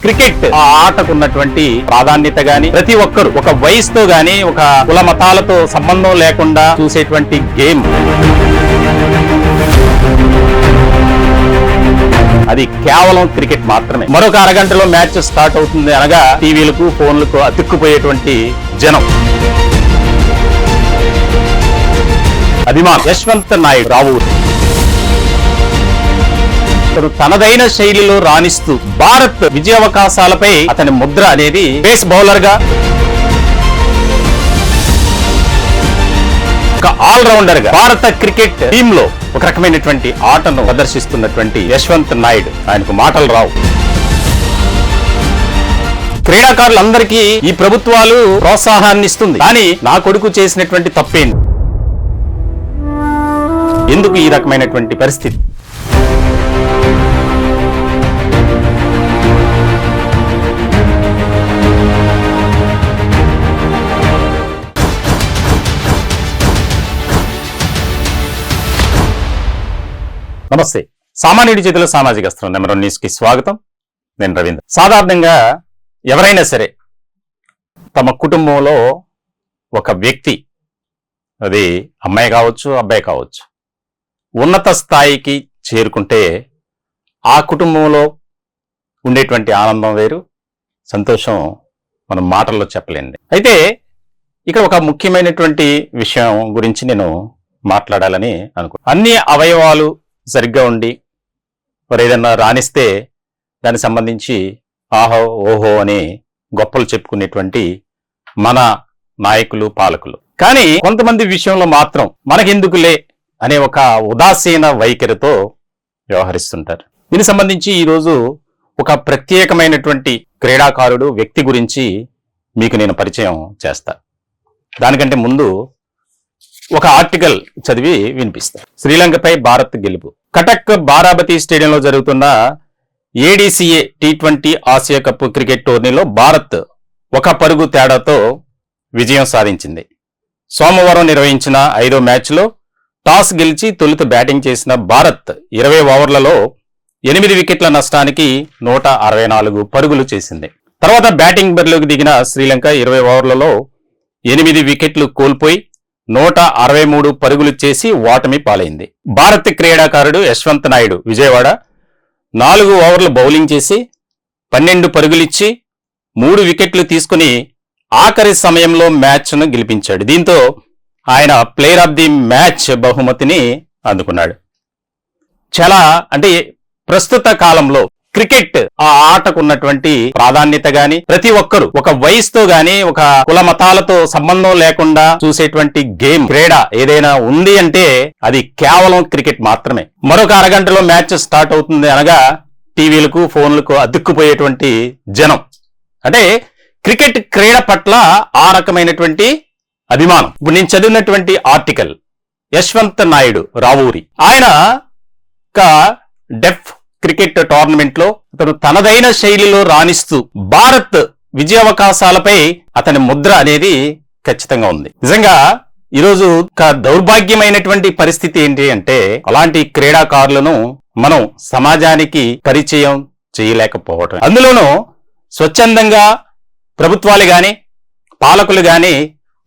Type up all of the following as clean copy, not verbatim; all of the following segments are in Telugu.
క్రికెట్ ఆ ఆటకు ఉన్నటువంటి ప్రాధాన్యత గాని ప్రతి ఒక్కరు ఒక వయసుతో గాని ఒక కుల మతాలతో సంబంధం లేకుండా చూసేటువంటి గేమ్. అది కేవలం క్రికెట్ మాత్రమే. మరొక అరగంటలో మ్యాచ్ స్టార్ట్ అవుతుంది అనగా టీవీలకు ఫోన్లకు అతుక్కుపోయేటువంటి జనం. అభిమాన్ యశ్వంత్ నాయుడు రావూరి తనదైన శైలిలో రాణిస్తూ భారత్ విజయావకాశాలపై అతని ముద్ర అనేది పేస్ బౌలర్ గా, ఒక ఆల్ రౌండర్ గా భారత క్రికెట్ టీమ్ లో ఒక రకమైనటువంటి ఆటను ప్రదర్శిస్తున్నటువంటి యశ్వంత్ నాయుడు, ఆయనకు మాటలు రావు. క్రీడాకారులందరికీ ఈ ప్రభుత్వాలు ప్రోత్సాహాన్ని ఇస్తుంది, కానీ నా కొడుకు చేసినటువంటి తప్పేంటి, ఎందుకు ఈ రకమైనటువంటి పరిస్థితి? నమస్తే. సామాన్యుడి చేతిలో సామాజిక అస్త్రం నెంబర్ 1 న్యూస్ కి స్వాగతం. నేను రవీంద్ర. సాధారణంగా ఎవరైనా సరే తమ కుటుంబంలో ఒక వ్యక్తి, అది అమ్మాయి కావచ్చు అబ్బాయి కావచ్చు, ఉన్నత స్థాయికి చేరుకుంటే ఆ కుటుంబంలో ఉండేటువంటి ఆనందం వేరు, సంతోషం మనం మాటల్లో చెప్పలేండి. అయితే ఇక్కడ ఒక ముఖ్యమైనటువంటి విషయం గురించి నేను మాట్లాడాలని అనుకుంటున్నాను. అన్ని అవయవాలు సరిగ్గా ఉండి మరి ఏదన్నా రాణిస్తే దానికి సంబంధించి ఆహో ఓహో అని గొప్పలు చెప్పుకునేటువంటి మన నాయకులు పాలకులు, కానీ కొంతమంది విషయంలో మాత్రం మనకెందుకులే అనే ఒక ఉదాసీన వైఖరితో వ్యవహరిస్తుంటారు. దీనికి సంబంధించి ఈరోజు ఒక ప్రత్యేకమైనటువంటి క్రీడాకారుడు వ్యక్తి గురించి మీకు నేను పరిచయం చేస్తా. దానికంటే ముందు ఒక ఆర్టికల్ చదివి వినిపిస్తా. శ్రీలంకపై భారత్ గెలుపు. కటక్ బారాబతి స్టేడియంలో జరుగుతున్న ఏడీసీఏ టీ20 ఆసియా కప్ క్రికెట్ టోర్నీలో భారత్ 1 పరుగు తేడాతో విజయం సాధించింది. సోమవారం నిర్వహించిన 5వ మ్యాచ్లో టాస్ గెలిచి తొలుత బ్యాటింగ్ చేసిన భారత్ 20 ఓవర్లలో 8 వికెట్ల నష్టానికి 164 పరుగులు చేసింది. తర్వాత బ్యాటింగ్ బరిలోకి దిగిన శ్రీలంక 20 ఓవర్లలో 8 వికెట్లు కోల్పోయి 163 పరుగులు చేసి ఓటమి పాలైంది. భారత క్రీడాకారుడు యశ్వంత్ నాయుడు విజయవాడ 4 ఓవర్లు బౌలింగ్ చేసి 12 పరుగులిచ్చి 3 వికెట్లు తీసుకుని ఆఖరి సమయంలో మ్యాచ్ను గెలిపించాడు. దీంతో ఆయన ప్లేయర్ ఆఫ్ ది మ్యాచ్ బహుమతిని అందుకున్నాడు. చాలా అంటే ప్రస్తుత కాలంలో క్రికెట్ ఆ ఆటకు ఉన్నటువంటి ప్రాధాన్యత గాని ప్రతి ఒక్కరు ఒక వయసుతో గాని ఒక కుల మతాలతో సంబంధం లేకుండా చూసేటువంటి గేమ్, క్రీడ ఏదైనా ఉంది అంటే అది కేవలం క్రికెట్ మాత్రమే. మరొక అరగంటలో మ్యాచ్ స్టార్ట్ అవుతుంది అనగా టీవీలకు ఫోన్లకు అతుక్కుపోయేటువంటి జనం. అంటే క్రికెట్ క్రీడ పట్ల ఆ రకమైనటువంటి అభిమానం. ఇప్పుడు నేను చదివినటువంటి ఆర్టికల్ యశ్వంత్ నాయుడు రావూరి, ఆయన ఒక డెఫ్ క్రికెట్ టోర్నమెంట్ లో అతను తనదైన శైలిలో రాణిస్తూ భారత్ విజయావకాశాలపై అతని ముద్ర అనేది ఖచ్చితంగా ఉంది. నిజంగా ఈరోజు ఒక దౌర్భాగ్యమైనటువంటి పరిస్థితి ఏంటి అంటే అలాంటి క్రీడాకారులను మనం సమాజానికి పరిచయం చేయలేకపోవటం. అందులోనూ స్వచ్ఛందంగా ప్రభుత్వాలు గాని పాలకులు గాని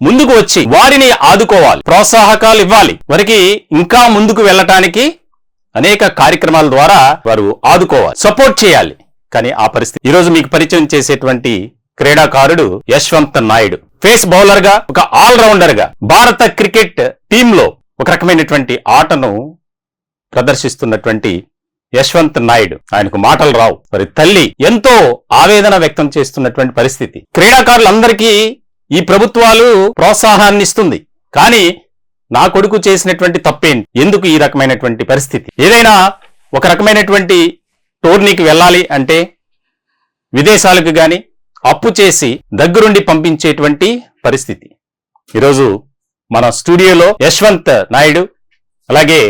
ముందుకు వచ్చి వారిని ఆదుకోవాలి, ప్రోత్సాహకాలు ఇవ్వాలి, వారికి ఇంకా ముందుకు వెళ్ళటానికి అనేక కార్యక్రమాల ద్వారా వారు ఆదుకోవాలి, సపోర్ట్ చేయాలి. కానీ ఆ పరిస్థితి ఈరోజు మీకు పరిచయం చేసేటువంటి క్రీడాకారుడు యశ్వంత్ నాయుడు. పేస్ బౌలర్ గా, ఒక ఆల్ రౌండర్ గా భారత క్రికెట్ టీమ్ లో ఒక రకమైనటువంటి ఆటను ప్రదర్శిస్తున్నటువంటి యశ్వంత్ నాయుడు, ఆయనకు మాటలు రావు. మరి తల్లి ఎంతో ఆవేదన వ్యక్తం చేస్తున్నటువంటి పరిస్థితి. క్రీడాకారులందరికీ ఈ ప్రభుత్వాలు ప్రోత్సాహాన్ని ఇస్తుంది, కానీ నా కొడుకు చేసినటువంటి తప్పేంటి, ఎందుకు ఈ రకమైనటువంటి పరిస్థితి? ఏదైనా ఒక రకమైనటువంటి టోర్నీకి వెళ్ళాలి అంటే విదేశాలకు గాని అప్పు చేసి దగ్గరుండి పంపించేటువంటి పరిస్థితి. ఈరోజు మన స్టూడియోలో యశ్వంత్ నాయుడు అలాగే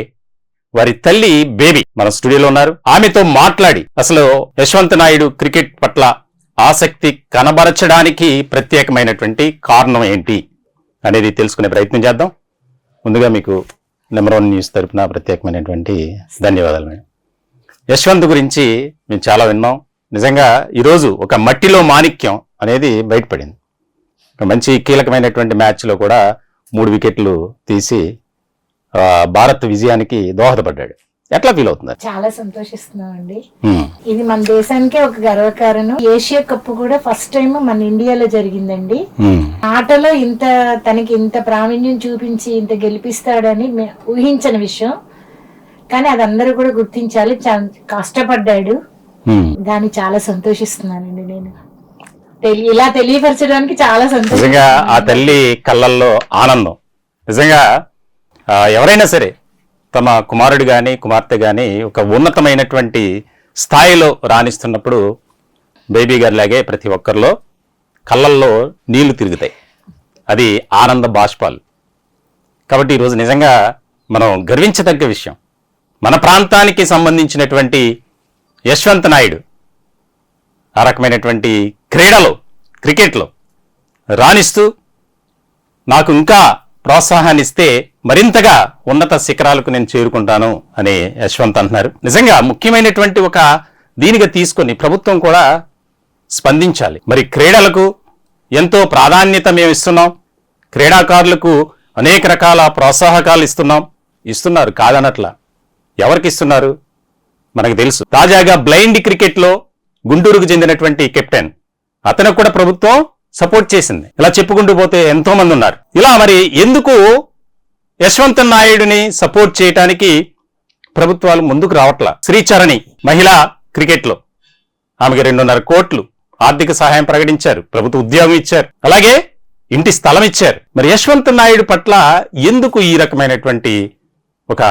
వారి తల్లి బేబీ మన స్టూడియోలో ఉన్నారు. ఆమెతో మాట్లాడి అసలు యశ్వంత్ నాయుడు క్రికెట్ పట్ల ఆసక్తి కనబరచడానికి ప్రత్యేకమైనటువంటి కారణం ఏంటి అనేది తెలుసుకునే ప్రయత్నం చేద్దాం. ముందుగా మీకు నెంబర్ 1 న్యూస్ తరపున ప్రత్యేకమైనటువంటి ధన్యవాదాలు మేడం. యశ్వంత్ గురించి మేము చాలా విన్నాం, నిజంగా ఈరోజు ఒక మట్టిలో మాణిక్యం అనేది బయటపడింది. ఒక మంచి కీలకమైనటువంటి మ్యాచ్లో కూడా 3 వికెట్లు తీసి భారత్ విజయానికి దోహదపడ్డాడు. ఎట్లా ఫీల్ అవుతుంది? చాలా సంతోషిస్తున్నామండి. ఇది మన దేశానికే ఒక గర్వకారణం. ఏషియా కప్ కూడా ఫస్ట్ టైం మన ఇండియాలో జరిగిందండి. ఆటలో తనకి ఇంత ప్రావీణ్యం చూపించి ఇంత గెలిపిస్తాడని ఊహించని విషయం. కానీ అది అందరూ కూడా గుర్తించాలి. కష్టపడ్డాడు. దాన్ని చాలా సంతోషిస్తున్నానండి నేను. ఇలా తెలియపరచడానికి చాలా నిజంగా ఆ తల్లి కళ్ళల్లో ఆనందం. నిజంగా ఎవరైనా సరే తమ కుమారుడు గాని కుమార్తె గాని ఒక ఉన్నతమైనటువంటి స్థాయిలో రాణిస్తున్నప్పుడు బేబీ గారి లాగే ప్రతి ఒక్కరిలో కళ్ళల్లో నీళ్లు తిరుగుతాయి. అది ఆనంద బాష్పాలు. కాబట్టి ఈరోజు నిజంగా మనం గర్వించదగ్గ విషయం, మన ప్రాంతానికి సంబంధించినటువంటి యశ్వంత్ నాయుడు ఆ రకమైనటువంటి క్రీడలో, క్రికెట్లో రాణిస్తూ నాకు ఇంకా ప్రోత్సాహాన్ని ఇస్తే మరింతగా ఉన్నత శిఖరాలకు నేను చేరుకుంటాను అని యశ్వంత్ అంటున్నారు. నిజంగా ముఖ్యమైనటువంటి ఒక దీనిగా తీసుకొని ప్రభుత్వం కూడా స్పందించాలి. మరి క్రీడలకు ఎంతో ప్రాధాన్యత మేము ఇస్తున్నాం, క్రీడాకారులకు అనేక రకాల ప్రోత్సాహకాలు ఇస్తున్నారు కాదనట్ల. ఎవరికి ఇస్తున్నారు మనకు తెలుసు. తాజాగా బ్లైండ్ క్రికెట్లో గుంటూరుకు చెందినటువంటి కెప్టెన్, అతనికి కూడా ప్రభుత్వం సపోర్ట్ చేసింది. ఇలా చెప్పుకుంటూ పోతే ఎంతో మంది ఉన్నారు. ఇలా మరి ఎందుకు యశ్వంత్ నాయుడిని సపోర్ట్ చేయడానికి ప్రభుత్వాలు ముందుకు రావట్లా? శ్రీచరణి మహిళా క్రికెట్లో ఆమెకి 2.5 కోట్లు ఆర్థిక సహాయం ప్రకటించారు, ప్రభుత్వ ఉద్యోగం ఇచ్చారు, అలాగే ఇంటి స్థలం ఇచ్చారు. మరి యశ్వంత్ నాయుడు పట్ల ఎందుకు ఈ రకమైనటువంటి ఒక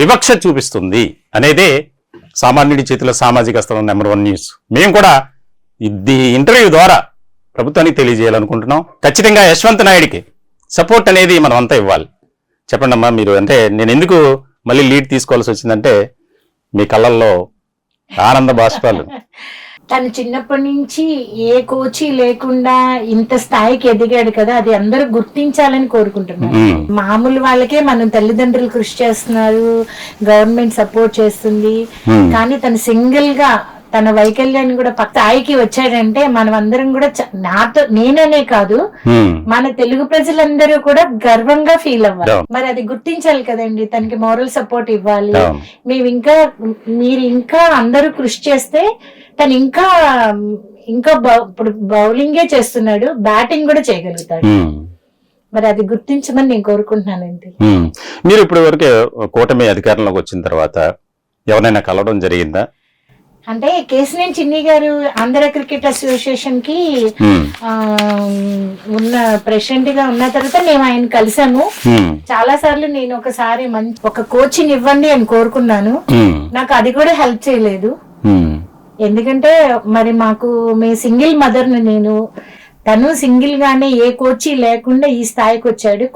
వివక్ష చూపిస్తుంది అనేదే సామాన్యుడి చేతిలో సామాజిక స్థలం నెంబర్ 1 న్యూస్. మేము కూడా ఈ ఇంటర్వ్యూ ద్వారా ప్రభుత్వానికి తెలియజేయాలనుకుంటున్నాం. ఖచ్చితంగా యశ్వంత్ నాయుడికి సపోర్ట్ అనేది మనం అంతా ఇవ్వాలి. చెప్పండి అమ్మా మీరు. అంటే నేను ఎందుకు మళ్ళీ లీడ్ తీసుకోవాల్సి వచ్చిందంటే మీ కళ్ళల్లో ఆనంద బాష్పాలు. తను చిన్నప్పటి నుంచి ఏ కోచి లేకుండా ఇంత స్థాయికి ఎదిగాడు కదా, అది అందరూ గుర్తించాలని కోరుకుంటున్నాను. మామూలు వాళ్ళకే మనం తల్లిదండ్రులు కృషి చేస్తున్నారు, గవర్నమెంట్ సపోర్ట్ చేస్తుంది, కానీ తను సింగిల్ గా తన వైకల్యాన్ని కూడా స్థాయికి వచ్చాడంటే మనం అందరం కూడా నేననే కాదు మన తెలుగు ప్రజలందరూ కూడా గర్వంగా ఫీల్ అవ్వాలి. మరి అది గుర్తించాలి కదండి, తనకి మోరల్ సపోర్ట్ ఇవ్వాలి. మీరు ఇంకా అందరూ కృషి చేస్తే తను ఇంకా ఇప్పుడు బౌలింగే చేస్తున్నాడు, బ్యాటింగ్ కూడా చేయగలుగుతాడు. మరి అది గుర్తించమని నేను కోరుకుంటున్నానండి. మీరు ఇప్పుడు వరకు కూటమి అధికారంలోకి వచ్చిన తర్వాత ఎవరైనా కలవడం జరిగిందా? అంటే కేసినేని చిన్ని గారు ఆంధ్ర క్రికెట్ అసోసియేషన్ కి ప్రెసిడెంట్ గా ఉన్న తర్వాత మేము ఆయన కలిసాము. చాలా సార్లు నేను ఒకసారి ఒక కోచింగ్ ఇవ్వండి అని కోరుకున్నాను. నాకు అది కూడా హెల్ప్ చేయలేదు. ఎందుకంటే మరి మీ సింగిల్ మదర్ నేను, తను సింగిల్ గానే ఏ కోచి లేకుండా ఈ స్థాయికి వచ్చాడు.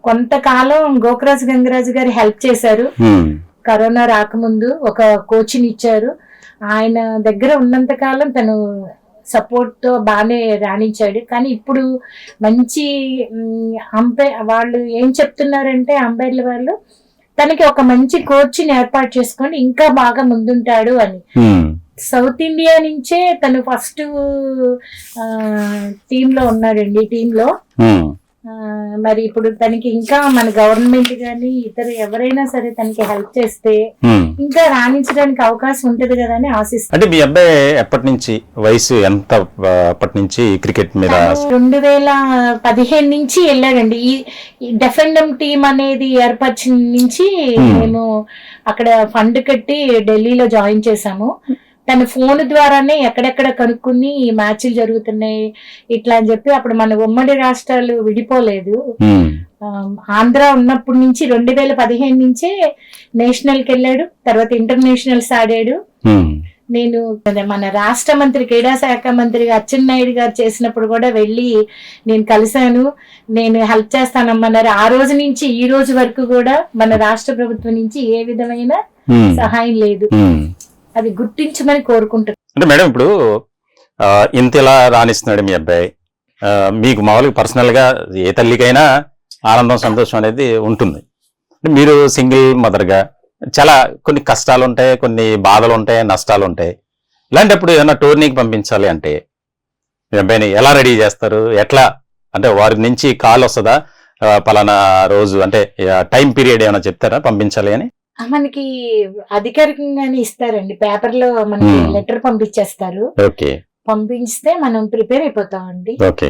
కొంతకాలం గోకరాజు గంగరాజు గారు హెల్ప్ చేశారు. కరోనా రాకముందు ఒక కోచ్ని ఇచ్చారు. ఆయన దగ్గర ఉన్నంత కాలం తను సపోర్ట్ తో బాగానే రాణించాడు. కానీ ఇప్పుడు మంచి వాళ్ళు ఏం చెప్తున్నారంటే అంబైర్ల వాళ్ళు తనకి ఒక మంచి కోచ్ని ఏర్పాటు చేసుకొని ఇంకా బాగా ముందుంటాడు అని. సౌత్ ఇండియా నుంచే తను ఫస్ట్ టీంలో ఉన్నాడండి. టీంలో మరి ఇప్పుడు తనకి ఇంకా మన గవర్నమెంట్ గాని ఇతర ఎవరైనా సరే తనకి హెల్ప్ చేస్తే ఇంకా రాణించడానికి అవకాశం ఉంటది కదా అని ఆశిస్తాను. అంటే మీ అబ్బాయి ఎప్పటి నుంచి, వయసు ఎంత అప్పటి నుంచి క్రికెట్ మీద? 2015 నుంచి వెళ్ళాడండి. ఈ డెఫెండమ్ టీం అనేది ఏర్పరిచిన నుంచి మేము అక్కడ ఫండ్ కట్టి ఢిల్లీలో జాయిన్ చేశాము. తన ఫోన్ ద్వారానే ఎక్కడెక్కడ కనుక్కుని మ్యాచ్లు జరుగుతున్నాయి ఇట్లా అని చెప్పి, అప్పుడు మన ఉమ్మడి రాష్ట్రాలు విడిపోలేదు. ఆంధ్ర ఉన్నప్పటి నుంచి 2015 నుంచే నేషనల్ కి వెళ్ళాడు, తర్వాత ఇంటర్నేషనల్స్ ఆడాడు. నేను మన రాష్ట్ర మంత్రి, క్రీడా శాఖ మంత్రి అచ్చెన్నాయుడు గారు చేసినప్పుడు కూడా వెళ్ళి నేను కలిశాను. నేను హెల్ప్ చేస్తానమ్మన్నారు. ఆ రోజు నుంచి ఈ రోజు వరకు కూడా మన రాష్ట్ర ప్రభుత్వం నుంచి ఏ విధమైన సహాయం లేదు. అది గుర్తించమని కోరుకుంటున్నాను. అంటే మేడం ఇప్పుడు ఇంతలా రాణిస్తున్నాడు మీ అబ్బాయి, మీకు మామూలుగా పర్సనల్ గా ఏ తల్లికైనా ఆనందం సంతోషం అనేది ఉంటుంది. మీరు సింగిల్ మదర్ గా చాలా కొన్ని కష్టాలు ఉంటాయి, కొన్ని బాధలు ఉంటాయి, నష్టాలు ఉంటాయి. ఇలాంటప్పుడు ఏదైనా టోర్నీకి పంపించాలి అంటే మీ అబ్బాయిని ఎలా రెడీ చేస్తారు? ఎట్లా అంటే వారి నుంచి కాల్ వస్తుందా? పలానా రోజు అంటే టైం పీరియడ్ ఏమైనా చెప్తారా పంపించాలి అని? మనకి అధికారికంగానే ఇస్తారండి, పేపర్లో మనకి లెటర్ పంపించేస్తారు. ఓకే, పంపిస్తే మనం ప్రిపేర్ అయిపోతామండి. ఓకే.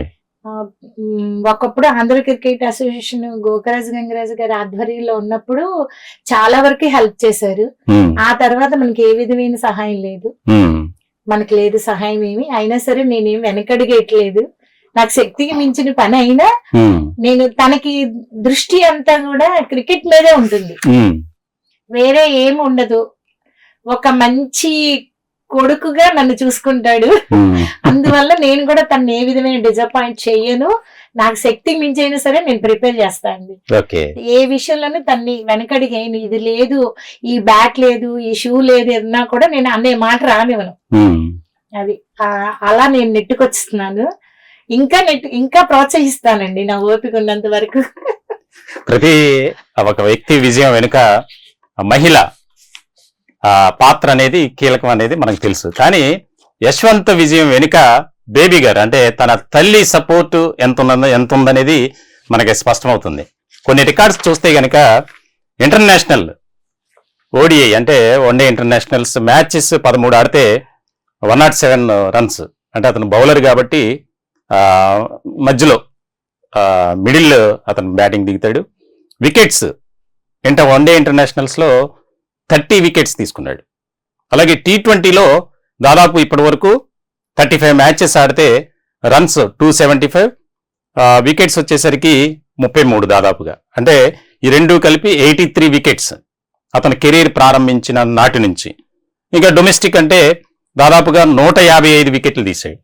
ఒకప్పుడు ఆంధ్ర క్రికెట్ అసోసియేషన్ గోకరాజు గంగరాజు గారి ఆధ్వర్యంలో ఉన్నప్పుడు చాలా వరకు హెల్ప్ చేశారు. ఆ తర్వాత మనకి ఏ విధమైన సహాయం లేదు, మనకి లేదు సహాయం ఏమి. అయినా సరే నేనేం వెనకడిగేయట్లేదు. నాకు శక్తికి మించిన పని అయినా నేను తనకి దృష్టి అంతా కూడా క్రికెట్ మీదే ఉంటుంది, వేరే ఏమి ఉండదు. ఒక మంచి కొడుకుగా నన్ను చూసుకుంటాడు. అందువల్ల నేను కూడా తను ఏ విధమైన డిసప్పాయింట్ చెయ్యను. నాకు శక్తి మించైనా సరే నేను ప్రిపేర్ చేస్తాను. ఏ విషయంలోనూ తన్ని వెనకడిగేయను. ఇది లేదు, ఈ బ్యాట్ లేదు, ఈ షూ లేదు అన్నా కూడా నేను అనే మాట రానివ్వను. అది అలా నేను నెట్టుకొస్తున్నాను. ఇంకా ప్రోత్సహిస్తానండి నా ఓపిక ఉన్నంత వరకు. ప్రతి ఒక వ్యక్తి విజయం వెనుక మహిళ పాత్ర అనేది కీలకం అనేది మనకు తెలుసు. కానీ యశ్వంత్ విజయం వెనుక బేబీ గారు అంటే తన తల్లి సపోర్ట్ ఎంత ఉందనేది మనకి స్పష్టమవుతుంది. కొన్ని రికార్డ్స్ చూస్తే గనక ఇంటర్నేషనల్ ఓడిఐ అంటే వన్డే ఇంటర్నేషనల్స్ మ్యాచెస్ 13 ఆడితే 107 రన్స్. అంటే అతను బౌలర్ కాబట్టి మధ్యలో మిడిల్ అతను బ్యాటింగ్ దిగుతాడు. వికెట్స్ వన్డే ఇంటర్నేషనల్స్ లో 30 వికెట్స్ తీసుకున్నాడు. అలాగే T20లో దాదాపు ఇప్పటి వరకు 35 మ్యాచెస్ ఆడితే రన్స్ 275, వికెట్స్ వచ్చేసరికి 33 దాదాపుగా. అంటే ఈ రెండు కలిపి 83 వికెట్స్ అతను కెరీర్ ప్రారంభించిన నాటి నుంచి. ఇంకా డొమెస్టిక్ అంటే దాదాపుగా 155 వికెట్లు తీసాయి.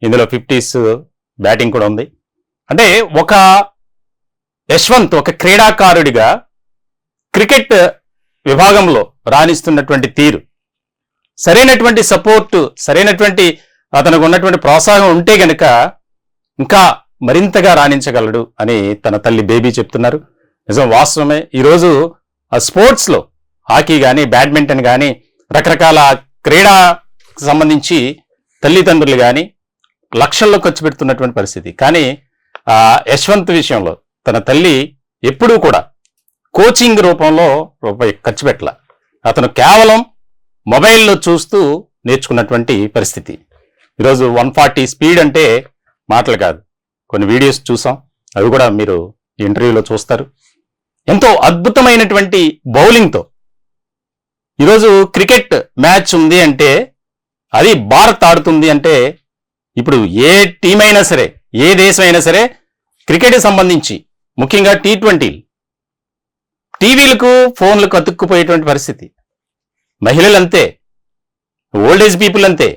ఇందులో 50s బ్యాటింగ్ కూడా ఉంది. అంటే ఒక యశ్వంత్ ఒక క్రీడాకారుడిగా క్రికెట్ విభాగంలో రాణిస్తున్నటువంటి తీరు, సరైనటువంటి సపోర్ట్, సరైనటువంటి అతనికి ఉన్నటువంటి ప్రోత్సాహం ఉంటే గనక ఇంకా మరింతగా రాణించగలడు అని తన తల్లి బేబీ చెప్తున్నారు. నిజం, వాస్తవమే. ఈరోజు ఆ స్పోర్ట్స్ లో హాకీ కానీ బ్యాడ్మింటన్ కానీ రకరకాల క్రీడాకు సంబంధించి తల్లిదండ్రులు కానీ లక్షల్లో ఖర్చు పెడుతున్నటువంటి పరిస్థితి. కానీ యశ్వంత్ విషయంలో తన తల్లి ఎప్పుడూ కూడా కోచింగ్ రూపంలో రూపాయి ఖర్చు పెట్టాల. అతను కేవలం మొబైల్లో చూస్తూ నేర్చుకున్నటువంటి పరిస్థితి. ఈరోజు 140 స్పీడ్ అంటే మాటలు కాదు. కొన్ని వీడియోస్ చూసాం, అవి కూడా మీరు ఈ ఇంటర్వ్యూలో చూస్తారు. ఎంతో అద్భుతమైనటువంటి బౌలింగ్తో ఈరోజు క్రికెట్ మ్యాచ్ ఉంది అంటే, అది భారత్ ఆడుతుంది అంటే, ఇప్పుడు ఏ టీం అయినా సరే, ఏ దేశం అయినా సరే క్రికెట్కి సంబంధించి ముఖ్యంగా T20 టీవీలకు ఫోన్లకు అతుక్కుపోయేటువంటి పరిస్థితి. మహిళలు అంతే, ఓల్డ్ ఏజ్ పీపుల్ అంతే,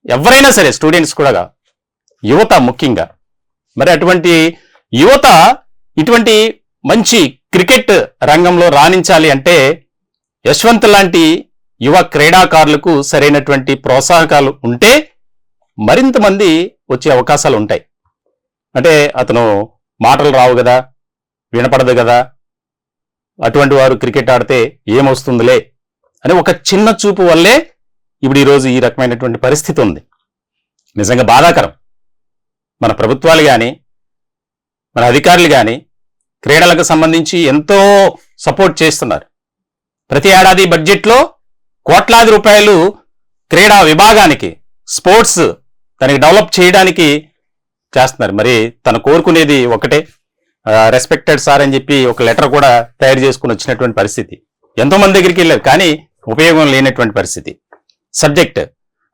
ఎవరైనా సరే, స్టూడెంట్స్ కూడా, యువత ముఖ్యంగా. మరి అటువంటి యువత ఇటువంటి మంచి క్రికెట్ రంగంలో రాణించాలి అంటే యశ్వంత్ లాంటి యువ క్రీడాకారులకు సరైనటువంటి ప్రోత్సాహకాలు ఉంటే మరింత మంది వచ్చే అవకాశాలు ఉంటాయి. అంటే అతను మాటలు రావు కదా, వినపడదు కదా, అటువంటి వారు క్రికెట్ ఆడితే ఏమొస్తుందిలే అని ఒక చిన్న చూపు వల్లే ఇప్పుడు ఈరోజు ఈ రకమైనటువంటి పరిస్థితి ఉంది. నిజంగా బాధాకరం. మన ప్రభుత్వాలు కానీ మన అధికారులు కానీ క్రీడలకు సంబంధించి ఎంతో సపోర్ట్ చేస్తున్నారు. ప్రతి ఏడాది బడ్జెట్లో కోట్లాది రూపాయలు క్రీడా విభాగానికి, స్పోర్ట్స్ దానికి డెవలప్ చేయడానికి చేస్తున్నారు. మరి తను కోరుకునేది ఒకటే, రెస్పెక్టెడ్ సార్ అని చెప్పి ఒక లెటర్ కూడా తయారు చేసుకుని వచ్చినటువంటి పరిస్థితి. ఎంతో మంది దగ్గరికి వెళ్ళారు, కానీ ఉపయోగం లేనటువంటి పరిస్థితి. Subject: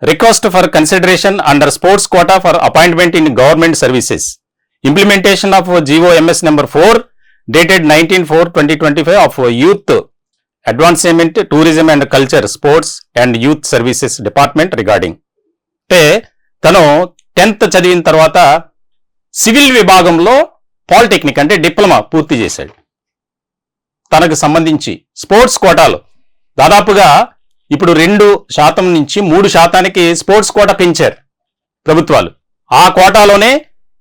request for consideration under sports quota for appointment in government services, implementation of GOMS number 4 dated 19/4/2025 of youth advancement, tourism and culture, sports and youth services department regarding. అంటే తను 10th చదివిన తర్వాత సివిల్ విభాగంలో పాలిటెక్నిక్ అంటే డిప్లొమా పూర్తి చేశాడు. తనకు సంబంధించి స్పోర్ట్స్ కోటాలో దాదాపుగా ఇప్పుడు 2% నుంచి 3% స్పోర్ట్స్ కోటా పెంచారు ప్రభుత్వాలు. ఆ కోటాలోనే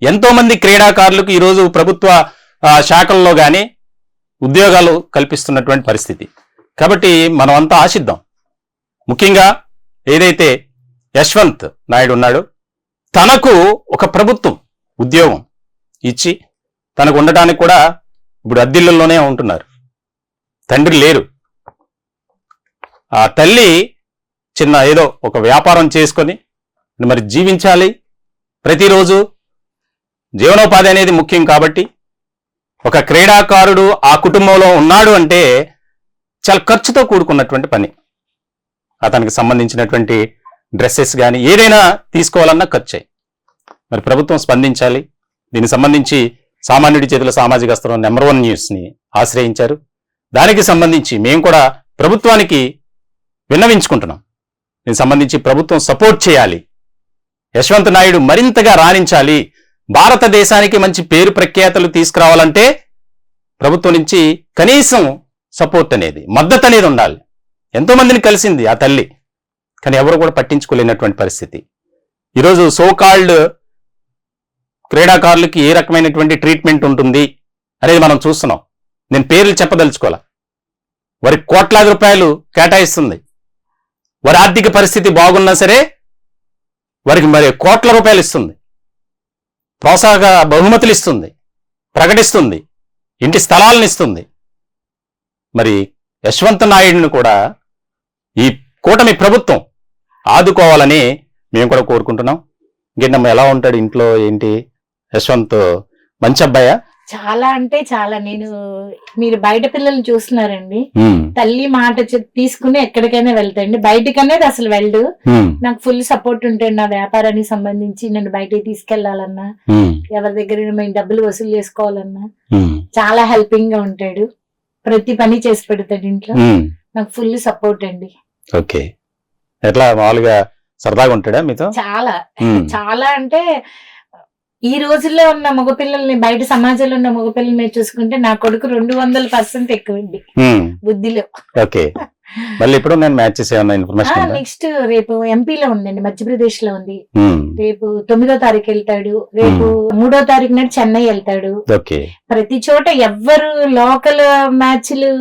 ఎంతో మంది క్రీడాకారులకు ఈరోజు ప్రభుత్వ శాఖల్లో కానీ ఉద్యోగాలు కల్పిస్తున్నటువంటి పరిస్థితి. కాబట్టి మనం అంతా ఆశిద్దాం. ముఖ్యంగా ఏదైతే యశ్వంత్ నాయుడు ఉన్నాడో తనకు ఒక ప్రభుత్వం ఉద్యోగం ఇచ్చి తనకు ఉండటానికి కూడా ఇప్పుడు అద్దిళ్ళలోనే ఉంటున్నారు. తండ్రి లేరు. ఆ తల్లి చిన్న ఏదో ఒక వ్యాపారం చేసుకొని మరి జీవించాలి. ప్రతిరోజు జీవనోపాధి అనేది ముఖ్యం కాబట్టి ఒక క్రీడాకారుడు ఆ కుటుంబంలో ఉన్నాడు అంటే చాలా ఖర్చుతో కూడుకున్నటువంటి పని. అతనికి సంబంధించినటువంటి డ్రెస్సెస్ కానీ ఏదైనా తీసుకోవాలన్నా ఖర్చే. మరి ప్రభుత్వం స్పందించాలి. దీనికి సంబంధించి సామాన్యుడి చేతుల సామాజిక అస్త్రం నెంబర్ 1 న్యూస్ని ఆశ్రయించారు. దానికి సంబంధించి మేము కూడా ప్రభుత్వానికి విన్నవించుకుంటున్నాం. దీనికి సంబంధించి ప్రభుత్వం సపోర్ట్ చేయాలి. యశ్వంత్ నాయుడు మరింతగా రాణించాలి. భారతదేశానికి మంచి పేరు ప్రఖ్యాతలు తీసుకురావాలంటే ప్రభుత్వం నుంచి కనీసం సపోర్ట్ అనేది, మద్దతు అనేది ఉండాలి. ఎంతో మందిని కలిసింది ఆ తల్లి, కానీ ఎవరు కూడా పట్టించుకోలేనటువంటి పరిస్థితి. ఈరోజు సోకాల్డ్ క్రీడాకారులకి ఏ రకమైనటువంటి ట్రీట్మెంట్ ఉంటుంది అనేది మనం చూస్తున్నాం. నేను పేర్లు చెప్పదలుచుకోవాలా. వారి కోట్లాది రూపాయలు కేటాయిస్తుంది. వారి ఆర్థిక పరిస్థితి బాగున్నా సరే వారికి మరి కోట్ల రూపాయలు ఇస్తుంది, ప్రోత్సాహక బహుమతులు ఇస్తుంది, ప్రకటిస్తుంది, ఇంటి స్థలాలను ఇస్తుంది. మరి యశ్వంత్ నాయుడును కూడా ఈ కూటమి ప్రభుత్వం ఆదుకోవాలని మేము కూడా కోరుకుంటున్నాం. ఇంకేంటమ్మా, ఎలా ఉంటాడు ఇంట్లో? ఏంటి యశ్వంత్ మంచి అబ్బాయా? చాలా అంటే చాలా. మీరు బయట పిల్లల్ని చూస్తున్నారండి, తల్లి మాట తీసుకుని ఎక్కడికైనా వెళ్తాయండి. బయటకు అనేది అసలు వెళ్ళు. నాకు ఫుల్ సపోర్ట్ ఉంటాడు. నా వ్యాపారానికి సంబంధించి నన్ను బయటికి తీసుకెళ్లాలన్నా, ఎవరి దగ్గర మేము డబ్బులు వసూలు చేసుకోవాలన్నా చాలా హెల్పింగ్ గా ఉంటాడు. ప్రతి పని చేసి పెడతాడు ఇంట్లో. నాకు ఫుల్ సపోర్ట్ అండి. ఓకే. ఎట్లా మామూలుగా సరదాగా ఉంటాడా మీతో? చాలా చాలా అంటే ఈ రోజుల్లో ఉన్న మగపిల్లల్ని, బయట సమాజంలో ఉన్న మగపిల్లల్ని మీరు చూసుకుంటే నా కొడుకు 200% ఎక్కువండి బుద్ధిలో. ఓకే. మళ్ళీ ఇప్పుడు నేను మ్యాచెస్ ఏమన్నా ఇన్ఫర్మేషన్? నెక్స్ట్ రేపు ఎంపీలో ఉందండి, మధ్యప్రదేశ్ లో ఉంది. రేపు 9వ తారీఖు వెళ్తాడు. రేపు 3వ తారీఖు నాడు చెన్నై వెళ్తాడు. ప్రతి చోట ఎవ్వరు లోకల్ మ్యాచ్లు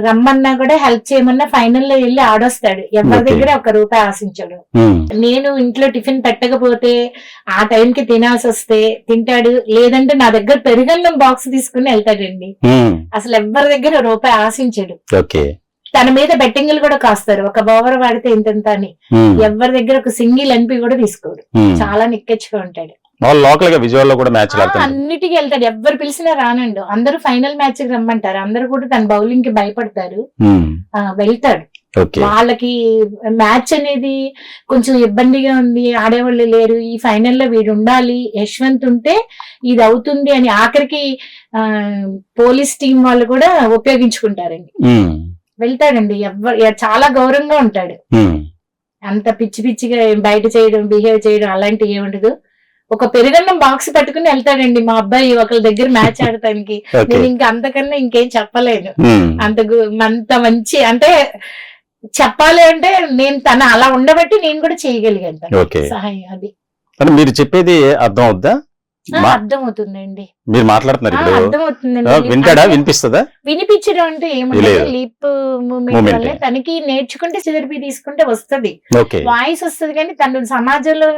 రమ్మన్నా కూడా హెల్ప్ చేయమన్నా ఫైనల్ లో వెళ్ళి ఆడొస్తాడు. ఎవరి దగ్గర ₹1 ఆశించాడు. నేను ఇంట్లో టిఫిన్ పెట్టకపోతే ఆ టైంకి తినాల్సి వస్తే తింటాడు. లేదంటే నా దగ్గర పెరుగన్నం బాక్స్ తీసుకుని వెళ్తాడండి. అసలు ఎవరి దగ్గర ₹1 ఆశించాడు. తన మీద బెట్టింగ్లు కూడా కాస్తారు. ఒక ఓవర్ వాడితే ఇంత అని. ఎవరి దగ్గర ఒక సింగిల్ ఎన్పి కూడా తీసుకోడు. చాలా నిక్కచ్చిగా ఉంటాడు. లోకల్ గా విజయవాడలో కూడా మ్యాచ్ అన్నిటికీ వెళ్తాడు. ఎవరు పిలిచినా రానండు. అందరూ ఫైనల్ మ్యాచ్ కి రమ్మంటారు. అందరు కూడా తన బౌలింగ్ కి భయపడతారు. వెళ్తాడు. వాళ్ళకి మ్యాచ్ అనేది కొంచెం ఇబ్బందిగా ఉంది, ఆడేవాళ్ళు లేరు, ఈ ఫైనల్ లో వీడు ఉండాలి, యశ్వంత్ ఉంటే ఇది అవుతుంది అని ఆఖరికి పోలీస్ టీం వాళ్ళు కూడా ఉపయోగించుకుంటారండి. వెళ్తాడండి. చాలా గౌరవంగా ఉంటాడు. అంత పిచ్చి పిచ్చిగా బయట చేయడం, బిహేవ్ చేయడం అలాంటివి ఏముండదు. ఒక పెరుగన్నం బాక్స్ పట్టుకుని వెళ్తాడండి మా అబ్బాయి ఒకళ్ళ దగ్గర మ్యాచ్ ఆడటానికి. నేను ఇంకా అంతకన్నా ఇంకేం చెప్పలేను. అంత మంచి అంటే చెప్పాలి అంటే నేను తన అలా ఉండబట్టి నేను కూడా చేయగలిగాను సహాయం. అది మీరు చెప్పేది అర్థం అవుద్దా? అర్థం అవుతుందండి. మీరు మాట్లాడుతున్నారు అర్థమవుతుందండి. వింటాడా? వినిపిస్తుందా? వినిపించడం అంటే ఏమంటే లిప్ మూమెంట్ వల్ల తనకి నేర్చుకుంటే థెరపీ తీసుకుంటే వస్తుంది, వాయిస్ వస్తుంది. కానీ తను సమాజంలో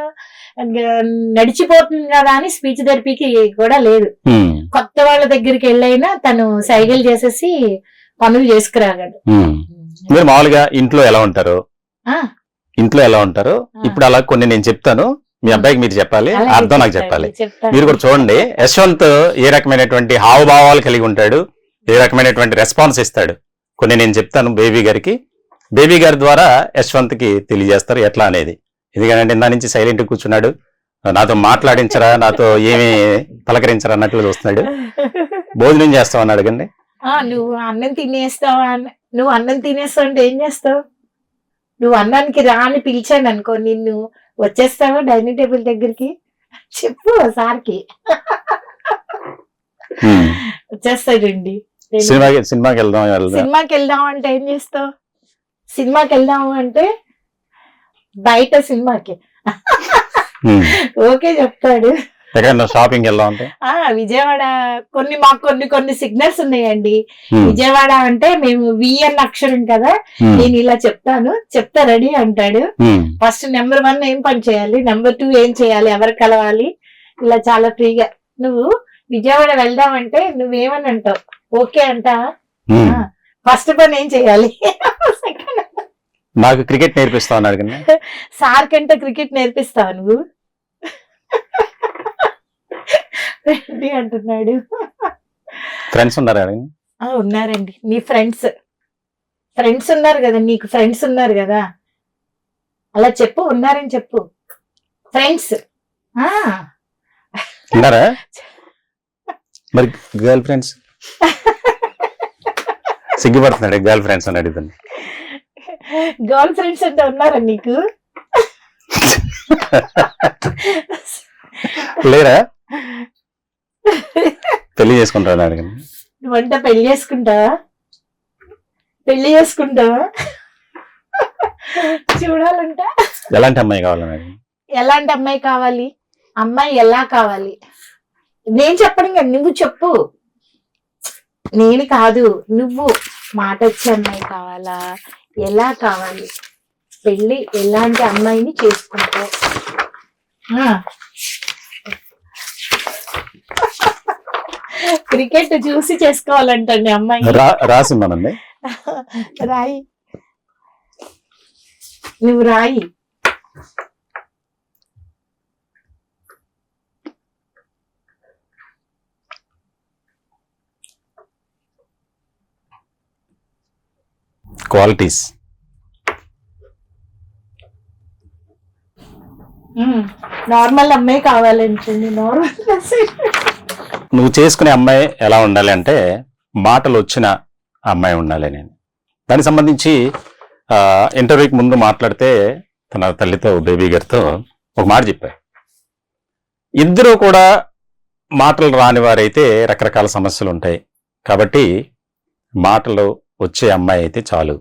నడిచిపోతుంది కదా అని స్పీచ్ థెరపీకి కూడా లేదు. కొత్త వాళ్ళ దగ్గరికి వెళ్ళైనా తను సైగలు చేసేసి పనులు చేసుకురాగాడు. మీరు మామూలుగా ఇంట్లో ఎలా ఉంటారు? ఇప్పుడు అలా కొన్ని నేను చెప్తాను, మీ అబ్బాయికి మీరు చెప్పాలి, అర్థం నాకు చెప్పాలి. మీరు కూడా చూడండి యశ్వంత్ ఏ రకమైనటువంటి హావభావాలు కలిగి ఉంటాడు, ఏ రకమైనటువంటి రెస్పాన్స్ ఇస్తాడు. కొన్ని నేను చెప్తాను బేబీ గారికి, బేబీ గారి ద్వారా యశ్వంత్ కి తెలియజేస్తారు ఎట్లా అనేది. ఎందుకంటే ఇందా నుంచి సైలెంట్ కూర్చున్నాడు, నాతో మాట్లాడించరా, నాతో ఏమి పలకరించరా అన్నట్లు చూస్తున్నాడు. భోజనం చేస్తావు అని అడగండి. నువ్వు అన్నం తినేస్తావా? నువ్వు అన్నం తినేస్తావు అంటే ఏం చేస్తావు? నువ్వు అన్నానికి రా అని పిలిచాను అనుకో, నిన్ను వచ్చేస్తావా డైనింగ్ టేబుల్ దగ్గరికి? చెప్పు సార్కి. వచ్చేస్తాడండి. సినిమాకి వెళ్దాం అంటే ఏం చేస్తావు? సినిమాకి వెళ్దాము అంటే బయట సినిమాకి ఓకే చెప్తాడు. ఎక్కడైనా షాపింగ్ వెళ్దాం అంటే విజయవాడ మాకు కొన్ని సిగ్నల్స్ ఉన్నాయండి. విజయవాడ అంటే మేము విఎన్ అక్షరం కదా, నేను ఇలా చెప్తా రెడీ అంటాడు. ఫస్ట్ నెంబర్ 1 ఏం పని చేయాలి, నెంబర్ 2 ఏం చేయాలి, ఎవరు కలవాలి, ఇలా చాలా ఫ్రీగా. నువ్వు విజయవాడ వెళ్దామంటే నువ్వేమని అంటావు, ఓకే అంటా, ఫస్ట్ పని ఏం చేయాలి, నాకు క్రికెట్ నేర్పిస్తావు అని అడిగిన. సార్ కంటే క్రికెట్ నేర్పిస్తావు నువ్వు రెడ్డి అంటున్నాడు. ఫ్రెండ్స్ ఉన్నారా? ఉన్నారండి. నీ ఫ్రెండ్స్ ఉన్నారు కదా, నీకు ఫ్రెండ్స్ ఉన్నారు కదా, అలా చెప్పు, ఉన్నారని చెప్పు. ఫ్రెండ్స్ ఉన్నారా? మరి గర్ల్ ఫ్రెండ్స్ సిగ్గుపడుతున్నాడు. గర్ల్ ఫ్రెండ్స్ అని అడుగుతాను. గర్ల్ ఫ్రెండ్స్ అంటే ఉన్నారా నీకు? లేరా? పెళ్లి చేసుకుంటాను అడిగిన. నువ్వంటే పెళ్లి చేసుకుంటావా? చూడాలంట. ఎలాంటి అమ్మాయి కావాలని? ఎలాంటి అమ్మాయి కావాలి, అమ్మాయి ఎలా కావాలి నేను చెప్పడం కదా, నువ్వు చెప్పు. నేను కాదు, నువ్వు. మాట వచ్చే అమ్మాయి కావాలా, ఎలా కావాలి, పెళ్లి ఎలాంటి అమ్మాయిని చేసుకుంటావు? క్రికెట్ చూసి చేసుకోవాలంటండి అమ్మాయి. రాసిమ్మానండి. రాయి, నువ్వు రాయి. క్వాలిటీస్ నార్మల్ అమ్మాయి కావాలంటండి. నార్మల్ నువ్వు చేసుకునే అమ్మాయి ఎలా ఉండాలి అంటే మాటలు వచ్చిన అమ్మాయి ఉండాలి. నేను దానికి సంబంధించి ఇంటర్వ్యూకి ముందు మాట్లాడితే తన తల్లితో, బేబీ గారితో ఒక మాట చెప్పారు. ఇద్దరు కూడా మాటలు రాని వారైతే రకరకాల సమస్యలు ఉంటాయి కాబట్టి మాటలు వచ్చే అమ్మాయి అయితే చాలు.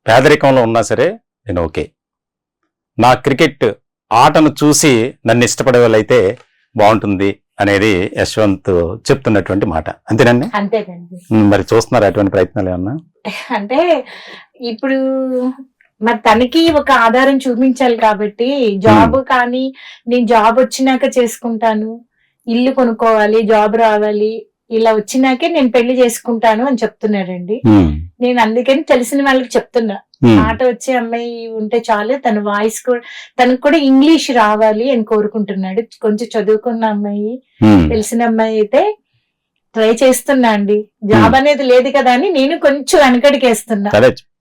పేదరికంలో ఉన్నా సరే నేను ఓకే. నా క్రికెట్ ఆటను చూసి నన్ను ఇష్టపడే వాళ్ళైతే బాగుంటుంది అనేది యశ్వంత్ చెప్తున్నటువంటి మాట. అంతేనండి? అంతేనండి. మరి చూస్తున్నారు అటువంటి ప్రయత్నాలు ఏమన్నా? అంటే ఇప్పుడు మరి తనకి ఒక ఆధారం చూపించాలి కాబట్టి, జాబ్ కానీ నేను జాబ్ వచ్చినాక చేసుకుంటాను, ఇల్లు కొనుక్కోవాలి, జాబ్ రావాలి, ఇలా వచ్చినాకే నేను పెళ్లి చేసుకుంటాను అని చెప్తున్నాడండి. నేను అందుకని తెలిసిన వాళ్ళకి చెప్తున్నా, మాట వచ్చే అమ్మాయి ఉంటే చాలు, తన వాయిస్ కూడా, తనకు కూడా ఇంగ్లీష్ రావాలి అని కోరుకుంటున్నాడు. కొంచెం చదువుకున్న అమ్మాయి, తెలిసిన అమ్మాయి అయితే ట్రై చేస్తున్నా అండి. జాబ్ అనేది లేదు కదా అని నేను కొంచెం వెనకడికేస్తున్నా.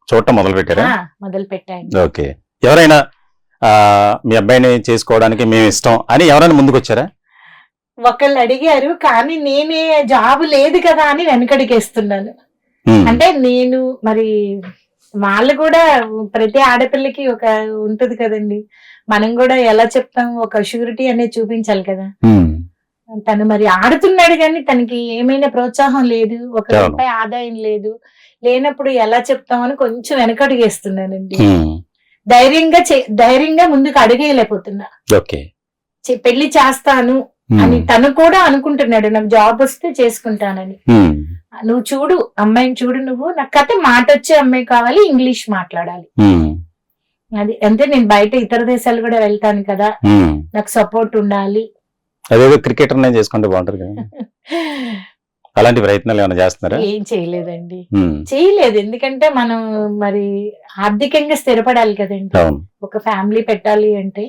చూడటం మొదలు పెట్టారా? మొదలు పెట్టాను. ఓకే. ఎవరైనా మీ అబ్బాయిని చేసుకోవడానికి మేము ఇష్టం అని ఎవరైనా ముందుకు వచ్చారా? ఒకళ్ళు అడిగారు, కానీ నేనే జాబ్ లేదు కదా అని వెనకడికేస్తున్నాను. అంటే నేను మరి వాళ్ళు కూడా, ప్రతి ఆడపిల్లకి ఒక ఉంటది కదండి, మనం కూడా ఎలా చెప్తాం, ఒక షూరిటీ అనేది చూపించాలి కదా. తను మరి ఆడుతున్నాడు కానీ తనకి ఏమైనా ప్రోత్సాహం లేదు, ఒక రూపాయి ఆదాయం లేదు, లేనప్పుడు ఎలా చెప్తామని కొంచెం వెనకడుగేస్తున్నానండి. ధైర్యంగా ముందుకు అడిగేయలేకపోతున్నా. పెళ్లి చేస్తాను అని తను కూడా అనుకుంటున్నాడు, నాకు జాబ్ వస్తే చేసుకుంటానని. నువ్వు చూడు, అమ్మాయిని చూడు, నువ్వు నాకు కథ మాట వచ్చే అమ్మాయి కావాలి, ఇంగ్లీష్ మాట్లాడాలి. అది అంటే నేను బయట ఇతర దేశాలు కూడా వెళ్తాను కదా, నాకు సపోర్ట్ ఉండాలి. అదేదో క్రికెటర్ చేసుకుంటే బాగుంటది కదా. అలాంటి ప్రయత్నాలు ఏమైనా చేస్తున్నారా? ఏం చేయలేదండి, చేయలేదు. ఎందుకంటే మనం మరి ఆర్థికంగా స్థిరపడాలి కదండి. ఒక ఫ్యామిలీ పెట్టాలి అంటే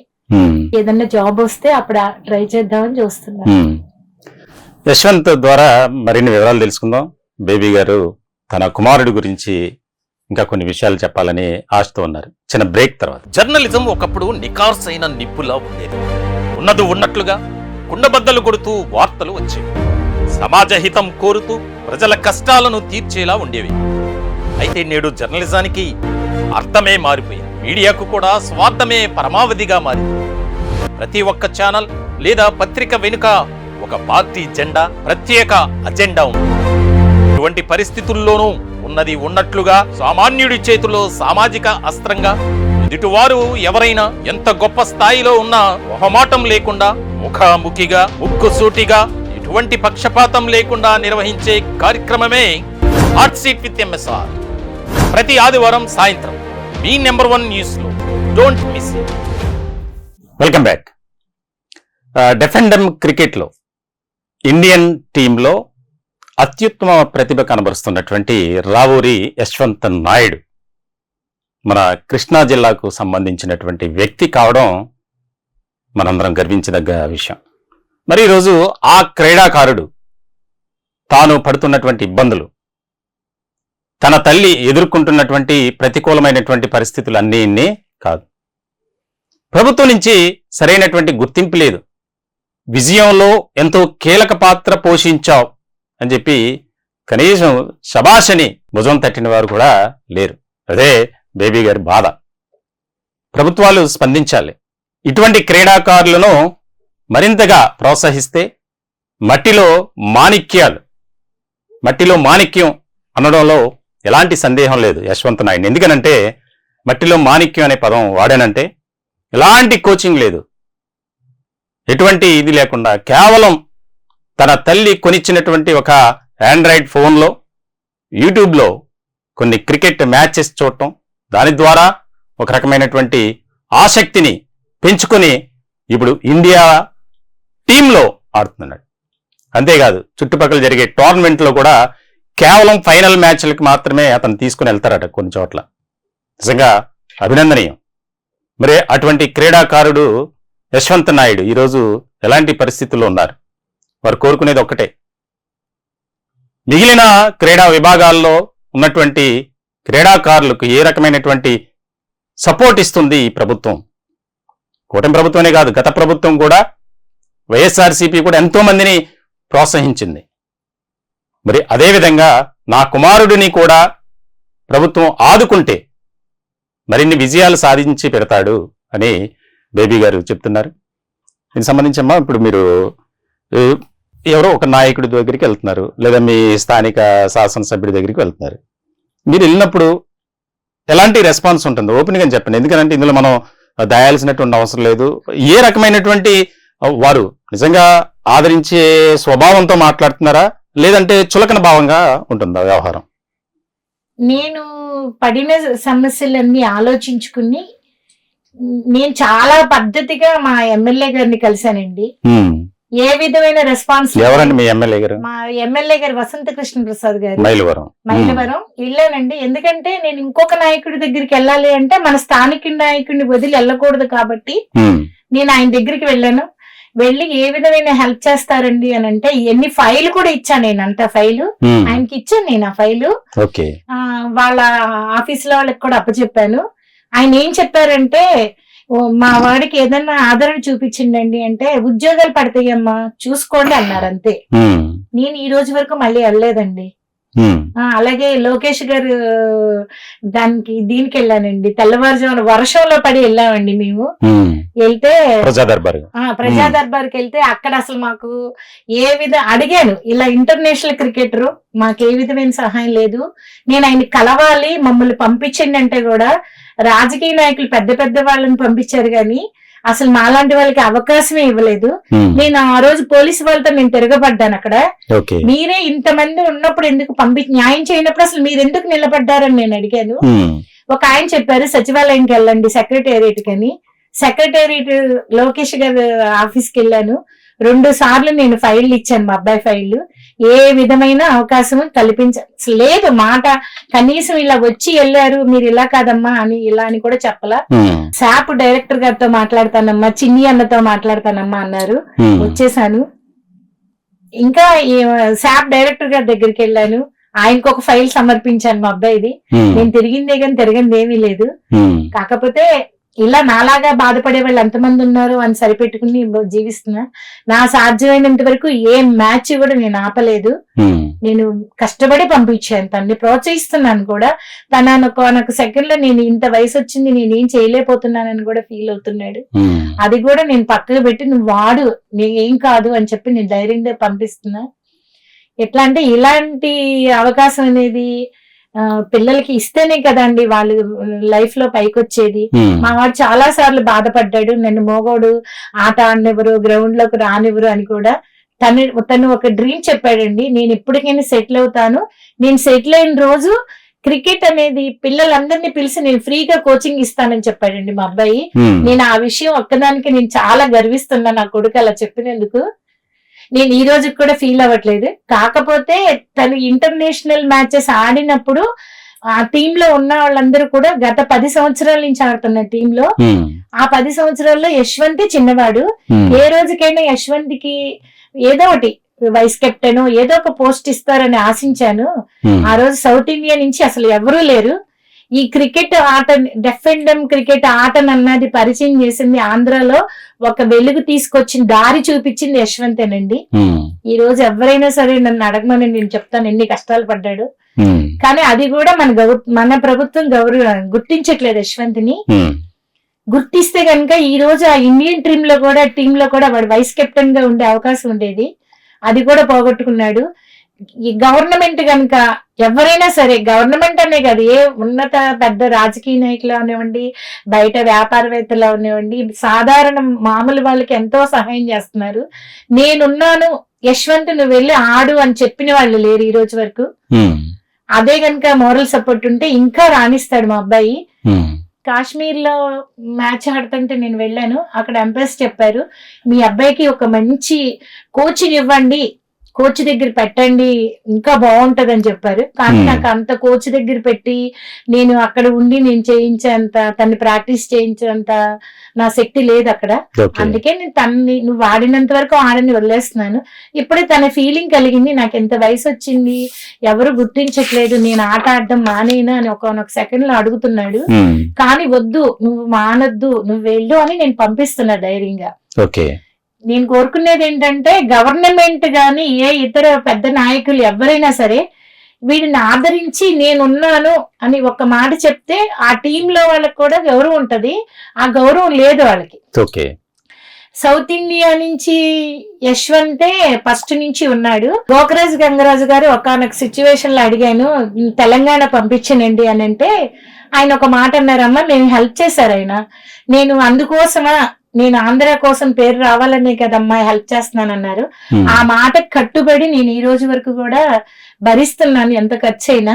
ఏదన్నా జాబ్ వస్తే అప్పుడు ట్రై చేద్దామని చూస్తున్నా. యశ్వంత్ ద్వారా మరిన్ని వివరాలు తెలుసుకుందాం. బేబీ గారు తన కుమారుడి గురించి ఇంకా కొన్ని విషయాలు చెప్పాలని ఆశతో ఉన్నారు. చిన్న బ్రేక్ తర్వాత. జర్నలిజం ఒకప్పుడు నికార్సైన నిప్పులా ఉండేది. ఉన్నది ఉన్నట్లుగా కుండబద్దలు కొడుతూ వార్తలు వచ్చేవి. సమాజ హితం కోరుతూ ప్రజల కష్టాలను తీర్చేలా ఉండేవి. అయితే నేడు జర్నలిజానికి అర్థమే మారిపోయింది. మీడియాకు కూడా స్వార్థమే పరమావధిగా మారింది. ప్రతి ఒక్క ఛానల్ లేదా పత్రిక వెనుక ఒక పార్టీ జెండా, ప్రత్యేక అజెండా ఉంది. ఇటువంటి పరిస్థితుల్లోనూ ఉన్నది ఉన్నట్లుగా సామాన్యుడి చేతిలో సామాజిక అస్త్రంగా ఎదుటివారు ఎవరైనా ఎంత గొప్ప స్థాయిలో ఉన్నా మొహమాటం లేకుండా ముఖాముఖిగా ముక్కుసూటిగా ఎటువంటి పక్షపాతం లేకుండా నిర్వహించే కార్యక్రమమే హాట్ సీట్ విత్ ఎంఎస్ఆర్. ప్రతి ఆదివారం సాయంత్రం మీ నెంబర్ 1 న్యూస్ లో. Don't miss it. Welcome back. డెఫెండమ్ క్రికెట్లో ఇండియన్ టీంలో అత్యుత్తమ ప్రతిభ కనబరుస్తున్నటువంటి రావూరి యశ్వంత్ నాయుడు మన కృష్ణా జిల్లాకు సంబంధించినటువంటి వ్యక్తి కావడం మనందరం గర్వించదగ్గ విషయం. మరి ఈరోజు ఆ క్రీడాకారుడు తాను పడుతున్నటువంటి ఇబ్బందులు, తన తల్లి ఎదుర్కొంటున్నటువంటి ప్రతికూలమైనటువంటి పరిస్థితులు అన్నీ కాదు, ప్రభుత్వం నుంచి సరైనటువంటి గుర్తింపు లేదు, విజయంలో ఎంతో కీలక పాత్ర పోషించావు అని చెప్పి కనీసం శబాషని భుజం తట్టిన వారు కూడా లేరు. అదే బేబీ గారి బాధ. ప్రభుత్వాలు స్పందించాలి. ఇటువంటి క్రీడాకారులను మరింతగా ప్రోత్సహిస్తే మట్టిలో మాణిక్యం అనడంలో ఎలాంటి సందేహం లేదు యశ్వంత్ నాయుడు. ఎందుకనంటే మట్టిలో మాణిక్యం అనే పదం వాడానంటే ఎలాంటి కోచింగ్ లేదు, ఎటువంటి ఇది లేకుండా కేవలం తన తల్లి కొనిచ్చినటువంటి ఒక ఆండ్రాయిడ్ ఫోన్లో యూట్యూబ్లో కొన్ని క్రికెట్ మ్యాచెస్ చూడటం, దాని ద్వారా ఒక రకమైనటువంటి ఆసక్తిని పెంచుకొని ఇప్పుడు ఇండియా టీంలో ఆడుతున్నాడు. అంతేకాదు చుట్టుపక్కల జరిగే టోర్నమెంట్లో కూడా కేవలం ఫైనల్ మ్యాచ్లకు మాత్రమే అతను తీసుకుని వెళ్తారట కొన్ని చోట్ల. నిజంగా అభినందనీయం. మరి అటువంటి క్రీడాకారుడు యశ్వంత్ నాయుడు ఈరోజు ఎలాంటి పరిస్థితుల్లో ఉన్నారు? వారు కోరుకునేది ఒక్కటే, మిగిలిన క్రీడా విభాగాల్లో ఉన్నటువంటి క్రీడాకారులకు ఏ రకమైనటువంటి సపోర్ట్ ఇస్తుంది ఈ ప్రభుత్వం? కూటమి ప్రభుత్వమే కాదు, గత ప్రభుత్వం కూడా వైఎస్ఆర్సీపీ కూడా ఎంతో మందిని ప్రోత్సహించింది. మరి అదేవిధంగా నా కుమారుడిని కూడా ప్రభుత్వం ఆదుకుంటే మరిన్ని విజయాలు సాధించి పెడతాడు అని బేబీ గారు చెప్తున్నారు. దీనికి సంబంధించమ్మా ఇప్పుడు మీరు ఎవరో ఒక నాయకుడి దగ్గరికి వెళ్తున్నారు, లేదా మీ స్థానిక శాసనసభ్యుడి దగ్గరికి వెళ్తున్నారు. మీరు వెళ్ళినప్పుడు ఎలాంటి రెస్పాన్స్ ఉంటుంది? ఓపెన్గా చెప్పండి. ఎందుకంటే ఇందులో మనం దయాల్సినటువంటి అవసరం లేదు. ఏ రకమైనటువంటి వారు నిజంగా ఆదరించే స్వభావంతో మాట్లాడుతున్నారా, లేదంటే చులకన భావంగా ఉంటుందా వ్యవహారం? నేను పడిన సమస్యలన్నీ ఆలోచించుకుని నేను చాలా పద్ధతిగా మా ఎమ్మెల్యే గారిని కలిశానండి. ఏ విధమైన రెస్పాన్స్? ఎవరండి మీ ఎమ్మెల్యే గారు? మా ఎమ్మెల్యే గారు వసంత కృష్ణ ప్రసాద్ గారు, మైలవరం వెళ్ళానండి. ఎందుకంటే నేను ఇంకొక నాయకుడి దగ్గరికి వెళ్ళాలి అంటే మన స్థానిక నాయకుడిని వదిలి వెళ్ళకూడదు కాబట్టి నేను ఆయన దగ్గరికి వెళ్ళాను. వెళ్ళి ఏ విధమైన హెల్ప్ చేస్తారండి అని అంటే ఎన్ని ఫైల్ కూడా ఇచ్చాను. నేను అంత ఫైలు ఆయనకి ఇచ్చాను. నేను ఆ ఫైలు వాళ్ళ ఆఫీసులో వాళ్ళకి కూడా అప్పచెప్పాను. ఆయన ఏం చెప్పారంటే, మా వాడికి ఏదన్నా ఆదరణ చూపించిండండి అంటే ఉద్యోగాలు పడతాయమ్మా చూసుకోండి అన్నారు. అంతే. నేను ఈ రోజు వరకు మళ్ళీ వెళ్ళలేదండి. అలాగే లోకేష్ గారు దీనికి వెళ్ళానండి. తెల్లవారుజామున వర్షంలో పడి వెళ్ళామండి మేము. వెళ్తే ప్రజా దర్బార్కి వెళ్తే అక్కడ అసలు మాకు అడిగాను, ఇలా ఇంటర్నేషనల్ క్రికెటరు మాకు ఏ విధమైన సహాయం లేదు, నేను ఆయన కలవాలి మమ్మల్ని పంపించండి అంటే కూడా రాజకీయ నాయకులు పెద్ద పెద్ద వాళ్ళని పంపించారు కానీ అసలు మాలాంటి వాళ్ళకి అవకాశమే ఇవ్వలేదు. నేను ఆ రోజు పోలీసు వాళ్ళతో నేను తిరగబడ్డాను అక్కడ. మీరే ఇంతమంది ఉన్నప్పుడు ఎందుకు న్యాయం చేయనప్పుడు అసలు మీరు ఎందుకు నిలబడ్డారని నేను అడిగాను. ఒక ఆయన చెప్పారు సచివాలయంకి వెళ్ళండి సెక్రటేరియట్ కని. సెక్రటేరియట్ లోకేష్ గారి ఆఫీస్కి వెళ్ళాను. 2 సార్లు నేను ఫైళ్లు ఇచ్చాను, మా అబ్బాయి ఫైళ్లు. ఏ విధమైన అవకాశం కల్పించలేదు. మాట కనీసం ఇలా వచ్చి వెళ్ళారు మీరు ఇలా కాదమ్మా అని ఇలా అని కూడా చెప్పలా. శాప్ డైరెక్టర్ గారితో మాట్లాడతానమ్మా, చిన్ని అన్నతో మాట్లాడతానమ్మా అన్నారు. వచ్చేసాను. ఇంకా శాప్ డైరెక్టర్ గారి దగ్గరికి వెళ్ళాను. ఆయనకు ఒక ఫైల్ సమర్పించాను మా అబ్బాయిది. నేను తిరిగిందే కానీ తిరగంది ఏమీ లేదు. కాకపోతే ఇలా నాలాగా బాధపడే వాళ్ళు ఎంతమంది ఉన్నారు అని సరిపెట్టుకుని జీవిస్తున్నా. నా సాధ్యమైనంత వరకు ఏ మ్యాచ్ కూడా నేను ఆపలేదు. నేను కష్టపడి పంపించాను, తనని ప్రోత్సహిస్తున్నాను కూడా. నాకు సెకండ్ లో నేను ఇంత వయసు వచ్చింది నేనేం చేయలేకపోతున్నానని కూడా ఫీల్ అవుతున్నాడు. అది కూడా నేను పక్కకు పెట్టి నువ్వు వాడు ఏం కాదు అని చెప్పి నేను ధైర్యంగా పంపిస్తున్నా. ఎట్లా అంటే ఇలాంటి అవకాశం అనేది పిల్లలకి ఇస్తేనే కదండి వాళ్ళు లైఫ్ లో పైకి వచ్చేది. మా వాడు చాలా సార్లు బాధపడ్డాడు, నన్ను మోగోడు ఆట ఆడనివ్వరు, గ్రౌండ్ లోకి రానివ్వరు అని కూడా. తను ఒక డ్రీమ్ చెప్పాడండి, నేను ఎప్పటికైనా సెటిల్ అవుతాను, నేను సెటిల్ అయిన రోజు క్రికెట్ అనేది పిల్లలందరినీ పిలిచి నేను ఫ్రీగా కోచింగ్ ఇస్తానని చెప్పాడండి మా అబ్బాయి. నేను ఆ విషయం ఒక్కదానికి నేను చాలా గర్విస్తున్నా నా కొడుకు అలా చెప్పినందుకు. నేను ఈ రోజు కూడా ఫీల్ అవ్వట్లేదు. కాకపోతే తను ఇంటర్నేషనల్ మ్యాచెస్ ఆడినప్పుడు ఆ టీమ్ లో ఉన్న వాళ్ళందరూ కూడా గత 10 సంవత్సరాల నుంచి ఆడుతున్న టీమ్ లో, ఆ 10 సంవత్సరాల్లో యశ్వంత్ చిన్నవాడు. ఏ రోజుకైనా యశ్వంత్ కి ఏదో ఒకటి వైస్ కెప్టెన్ ఏదో ఒక పోస్ట్ ఇస్తారని ఆశించాను. ఆ రోజు సౌత్ ఇండియా నుంచి అసలు ఎవరూ లేరు. ఈ క్రికెట్ ఆట, డెఫెండమ్ క్రికెట్ ఆటనన్నది పరిచయం చేసింది, ఆంధ్రాలో ఒక వెలుగు తీసుకొచ్చిన దారి చూపించింది యశ్వంతేనండి. ఈ రోజు ఎవరైనా సరే నన్ను అడగమని నేను చెప్తాను ఎన్ని కష్టాలు పడ్డాడు. కానీ అది కూడా మన ప్రభుత్వం గుర్తించట్లేదు యశ్వంత్ ని. గుర్తిస్తే కనుక ఈ రోజు ఆ ఇండియన్ టీమ్ లో కూడా వాడు వైస్ కెప్టెన్ గా ఉండే అవకాశం ఉండేది. అది కూడా పోగొట్టుకున్నాడు. ఈ గవర్నమెంట్ కనుక ఎవరైనా సరే, గవర్నమెంట్ అనే కాదు, ఏ ఉన్నత పెద్ద రాజకీయ నాయకులు అవనివ్వండి, బయట వ్యాపారవేత్తలు అవనివ్వండి, సాధారణ మామూలు వాళ్ళకి ఎంతో సహాయం చేస్తున్నారు. నేనున్నాను, యశ్వంత్ నువ్వు వెళ్ళి ఆడు అని చెప్పిన వాళ్ళు లేరు ఈ రోజు వరకు. అదే కనుక మోరల్ సపోర్ట్ ఉంటే ఇంకా రాణిస్తాడు మా అబ్బాయి. కాశ్మీర్ లో మ్యాచ్ ఆడుతుంటే నేను వెళ్ళాను, అక్కడ ఎంపైర్స్ చెప్పారు మీ అబ్బాయికి ఒక మంచి కోచింగ్ ఇవ్వండి, కోచ్ దగ్గర పెట్టండి, ఇంకా బాగుంటది అని చెప్పారు. కానీ నాకు అంత కోచ్ దగ్గర పెట్టి నేను అక్కడ ఉండి నేను చేయించేంత, తన్ని ప్రాక్టీస్ చేయించేంత నా శక్తి లేదు అక్కడ. అందుకే నేను నువ్వు ఆడినంత వరకు ఆడని వదిలేస్తున్నాను. ఇప్పుడే తన ఫీలింగ్ కలిగింది, నాకు ఎంత వయసు వచ్చింది, ఎవరు గుర్తించట్లేదు, నేను ఆట ఆడడం మానేనా అని ఒక సెకండ్ లో అడుగుతున్నాడు. కానీ వద్దు, నువ్వు మానొద్దు, నువ్వు వెళ్ళు అని నేను పంపిస్తున్నా ధైర్యంగా. నేను కోరుకునేది ఏంటంటే గవర్నమెంట్ గాని ఏ ఇతర పెద్ద నాయకులు ఎవరైనా సరే వీడిని ఆదరించి నేనున్నాను అని ఒక మాట చెప్తే ఆ టీమ్ లో వాళ్ళకి కూడా గౌరవం ఉంటది. ఆ గౌరవం లేదు వాళ్ళకి. సౌత్ ఇండియా నుంచి యశ్వంతే ఫస్ట్ నుంచి ఉన్నాడు. గోకరాజ్ గంగరాజు గారు ఒకనొక సిచ్యువేషన్ లో అడిగాను, తెలంగాణ పంపించనండి అని అంటే ఆయన ఒక మాట అన్నారమ్మా, మేము హెల్ప్ చేశారు ఆయన, నేను అందుకోసమా, నేను ఆంధ్ర కోసం పేరు రావాలనే కదమ్మా హెల్ప్ చేస్తున్నాను అన్నారు. ఆ మాటకు కట్టుబడి నేను ఈ రోజు వరకు కూడా భరిస్తున్నాను ఎంత ఖర్చు అయినా.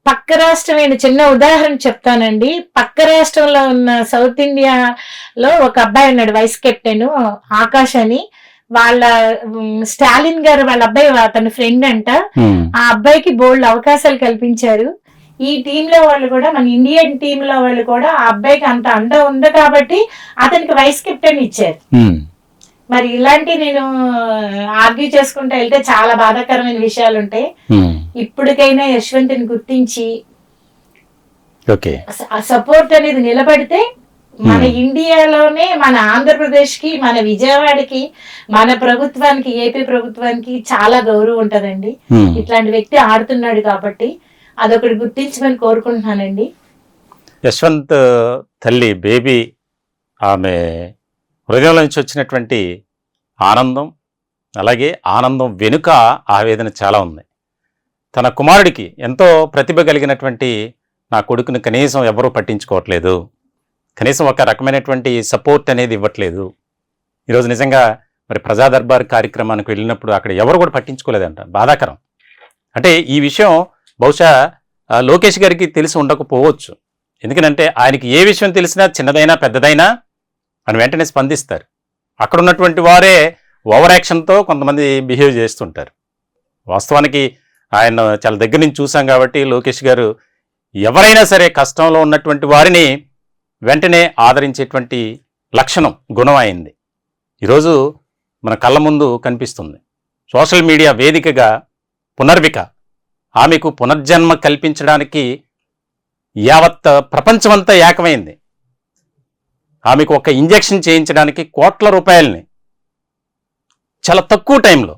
పక్క రాష్ట్రమైన చిన్న ఉదాహరణ చెప్తానండి. పక్క రాష్ట్రంలో ఉన్న సౌత్ ఇండియాలో ఒక అబ్బాయి ఉన్నాడు వైస్ కెప్టెన్ ఆకాష్ అని. వాళ్ళ స్టాలిన్ గారు వాళ్ళ అబ్బాయి అతని ఫ్రెండ్ అంట. ఆ అబ్బాయికి బోల్డ్ అవకాశాలు కల్పించారు. ఈ టీమ్ లో వాళ్ళు కూడా, మన ఇండియన్ టీమ్ లో వాళ్ళు కూడా ఆ అబ్బాయికి అంత అండ ఉంది కాబట్టి అతనికి వైస్ కెప్టెన్ ఇచ్చారు. మరి ఇలాంటి నేను ఆర్గ్యూ చేసుకుంటూ వెళ్తే చాలా బాధాకరమైన విషయాలు ఉంటాయి. ఇప్పటికైనా యశ్వంత్ని గుర్తించి ఆ సపోర్ట్ అనేది నిలబడితే మన ఇండియాలోనే, మన ఆంధ్రప్రదేశ్ కి, మన విజయవాడకి, మన ప్రభుత్వానికి, ఏపీ ప్రభుత్వానికి చాలా గౌరవం ఉంటదండి. ఇట్లాంటి వ్యక్తి ఆడుతున్నాడు కాబట్టి అదొకటి గుర్తించమని కోరుకుంటున్నానండి. యశ్వంత్ తల్లి బేబీ, ఆమె హృదయంలో నుంచి వచ్చినటువంటి ఆనందం, అలాగే ఆనందం వెనుక ఆవేదన చాలా ఉంది. తన కుమారుడికి ఎంతో ప్రతిభ కలిగినటువంటి నా కొడుకుని కనీసం ఎవరూ పట్టించుకోవట్లేదు, కనీసం ఒక రకమైనటువంటి సపోర్ట్ అనేది ఇవ్వట్లేదు. ఈరోజు నిజంగా మరి ప్రజా దర్బార్ కార్యక్రమానికి వెళ్ళినప్పుడు అక్కడ ఎవరు కూడా పట్టించుకోలేదంట. బాధాకరం. అంటే ఈ విషయం బహుశా లోకేష్ గారికి తెలిసి ఉండకపోవచ్చు. ఎందుకంటే ఆయనకి ఏ విషయం తెలిసినా, చిన్నదైనా పెద్దదైనా అని వెంటనే స్పందిస్తారు. అక్కడ ఉన్నటువంటి వారే ఓవర్ యాక్షన్తో కొంతమంది బిహేవ్ చేస్తుంటారు. వాస్తవానికి ఆయన చాలా దగ్గర నుంచి చూసాం కాబట్టి లోకేష్ గారు ఎవరైనా సరే కష్టంలో ఉన్నటువంటి వారిని వెంటనే ఆదరించేటువంటి లక్షణం, గుణం అయింది. ఈరోజు మన కళ్ళ ముందు కనిపిస్తుంది. సోషల్ మీడియా వేదికగా పునర్విక ఆమెకు పునర్జన్మ కల్పించడానికి యావత్ ప్రపంచమంతా ఏకమైంది. ఆమెకు ఒక ఇంజెక్షన్ చేయించడానికి కోట్ల రూపాయలని చాలా తక్కువ టైంలో,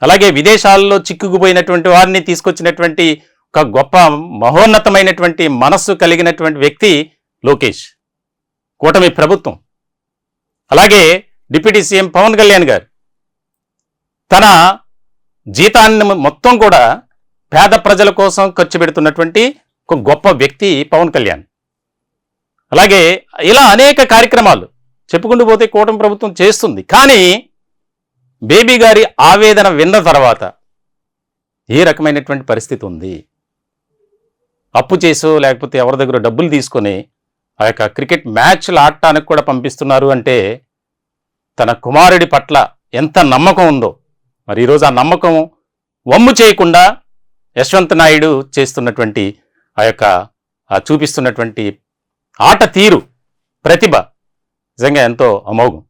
అలాగే విదేశాల్లో చిక్కుకుపోయినటువంటి వారిని తీసుకొచ్చినటువంటి ఒక గొప్ప మహోన్నతమైనటువంటి మనస్సు కలిగినటువంటి వ్యక్తి లోకేష్, కూటమి ప్రభుత్వం. అలాగే డిప్యూటీ సీఎం పవన్ కళ్యాణ్ గారు తన జీతాన్ని మొత్తం కూడా పేద ప్రజల కోసం ఖర్చు పెడుతున్నటువంటి ఒక గొప్ప వ్యక్తి పవన్ కళ్యాణ్. అలాగే ఇలా అనేక కార్యక్రమాలు చెప్పుకుంటూ పోతే కూటమి ప్రభుత్వం చేస్తుంది. కానీ బేబీ గారి ఆవేదన విన్న తర్వాత ఏ రకమైనటువంటి పరిస్థితి ఉంది? అప్పు చేసో లేకపోతే ఎవరి దగ్గర డబ్బులు తీసుకొని ఆ యొక్క క్రికెట్ మ్యాచ్లు ఆడటానికి కూడా పంపిస్తున్నారు అంటే తన కుమారుడి పట్ల ఎంత నమ్మకం ఉందో. మరి ఈరోజు ఆ నమ్మకం వమ్ము చేయకుండా యశ్వంత్ నాయుడు చేస్తున్నటువంటి ఆ యొక్క చూపిస్తున్నటువంటి ఆట తీరు, ప్రతిభ నిజంగా ఎంతో అమోఘం.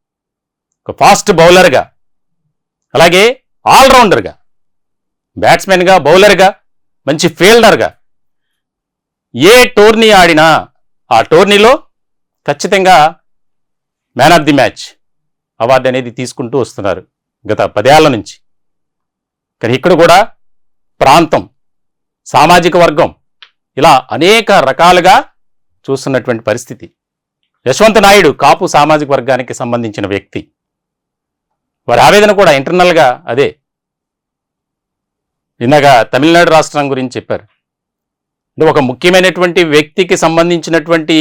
ఒక ఫాస్ట్ బౌలర్గా, అలాగే ఆల్రౌండర్గా, బ్యాట్స్మెన్గా, బౌలర్గా, మంచి ఫీల్డర్గా ఏ టోర్నీ ఆడినా ఆ టోర్నీలో ఖచ్చితంగా man of the match award అనేది తీసుకుంటూ వస్తున్నారు గత 10 ఏళ్ల నుంచి. కానీ ఇక్కడ కూడా ప్రాంతం, సామాజిక వర్గం ఇలా అనేక రకాలుగా చూస్తున్నటువంటి పరిస్థితి. యశ్వంత్ నాయుడు కాపు సామాజిక వర్గానికి సంబంధించిన వ్యక్తి. వారి ఆవేదన కూడా ఇంటర్నల్గా అదే. ఇందాక తమిళనాడు రాష్ట్రం గురించి చెప్పారు. అంటే ఒక ముఖ్యమైనటువంటి వ్యక్తికి సంబంధించినటువంటి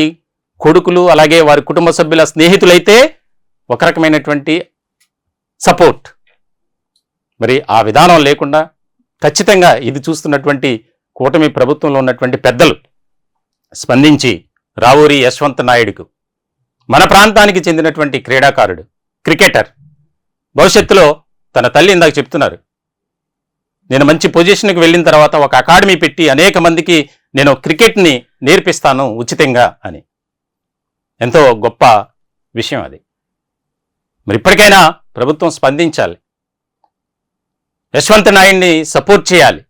కొడుకులు, అలాగే వారి కుటుంబ సభ్యుల స్నేహితులైతే ఒక రకమైనటువంటి సపోర్ట్. మరి ఆ విధానం లేకుండా ఖచ్చితంగా ఇది చూస్తున్నటువంటి కూటమి ప్రభుత్వంలో ఉన్నటువంటి పెద్దలు స్పందించి రావూరి యశ్వంత్ నాయుడుకు, మన ప్రాంతానికి చెందినటువంటి క్రీడాకారుడు, క్రికెటర్, భవిష్యత్తులో తన తల్లి ఇందాక చెప్తున్నారు, నేను మంచి పొజిషన్కి వెళ్ళిన తర్వాత ఒక అకాడమీ పెట్టి అనేక మందికి నేను క్రికెట్ని నేర్పిస్తాను ఉచితంగా అని. ఎంతో గొప్ప విషయం అది. మరి ఇప్పటికైనా ప్రభుత్వం స్పందించాలి, యశ్వంత్ నాయుడిని సపోర్ట్ చేయాలి.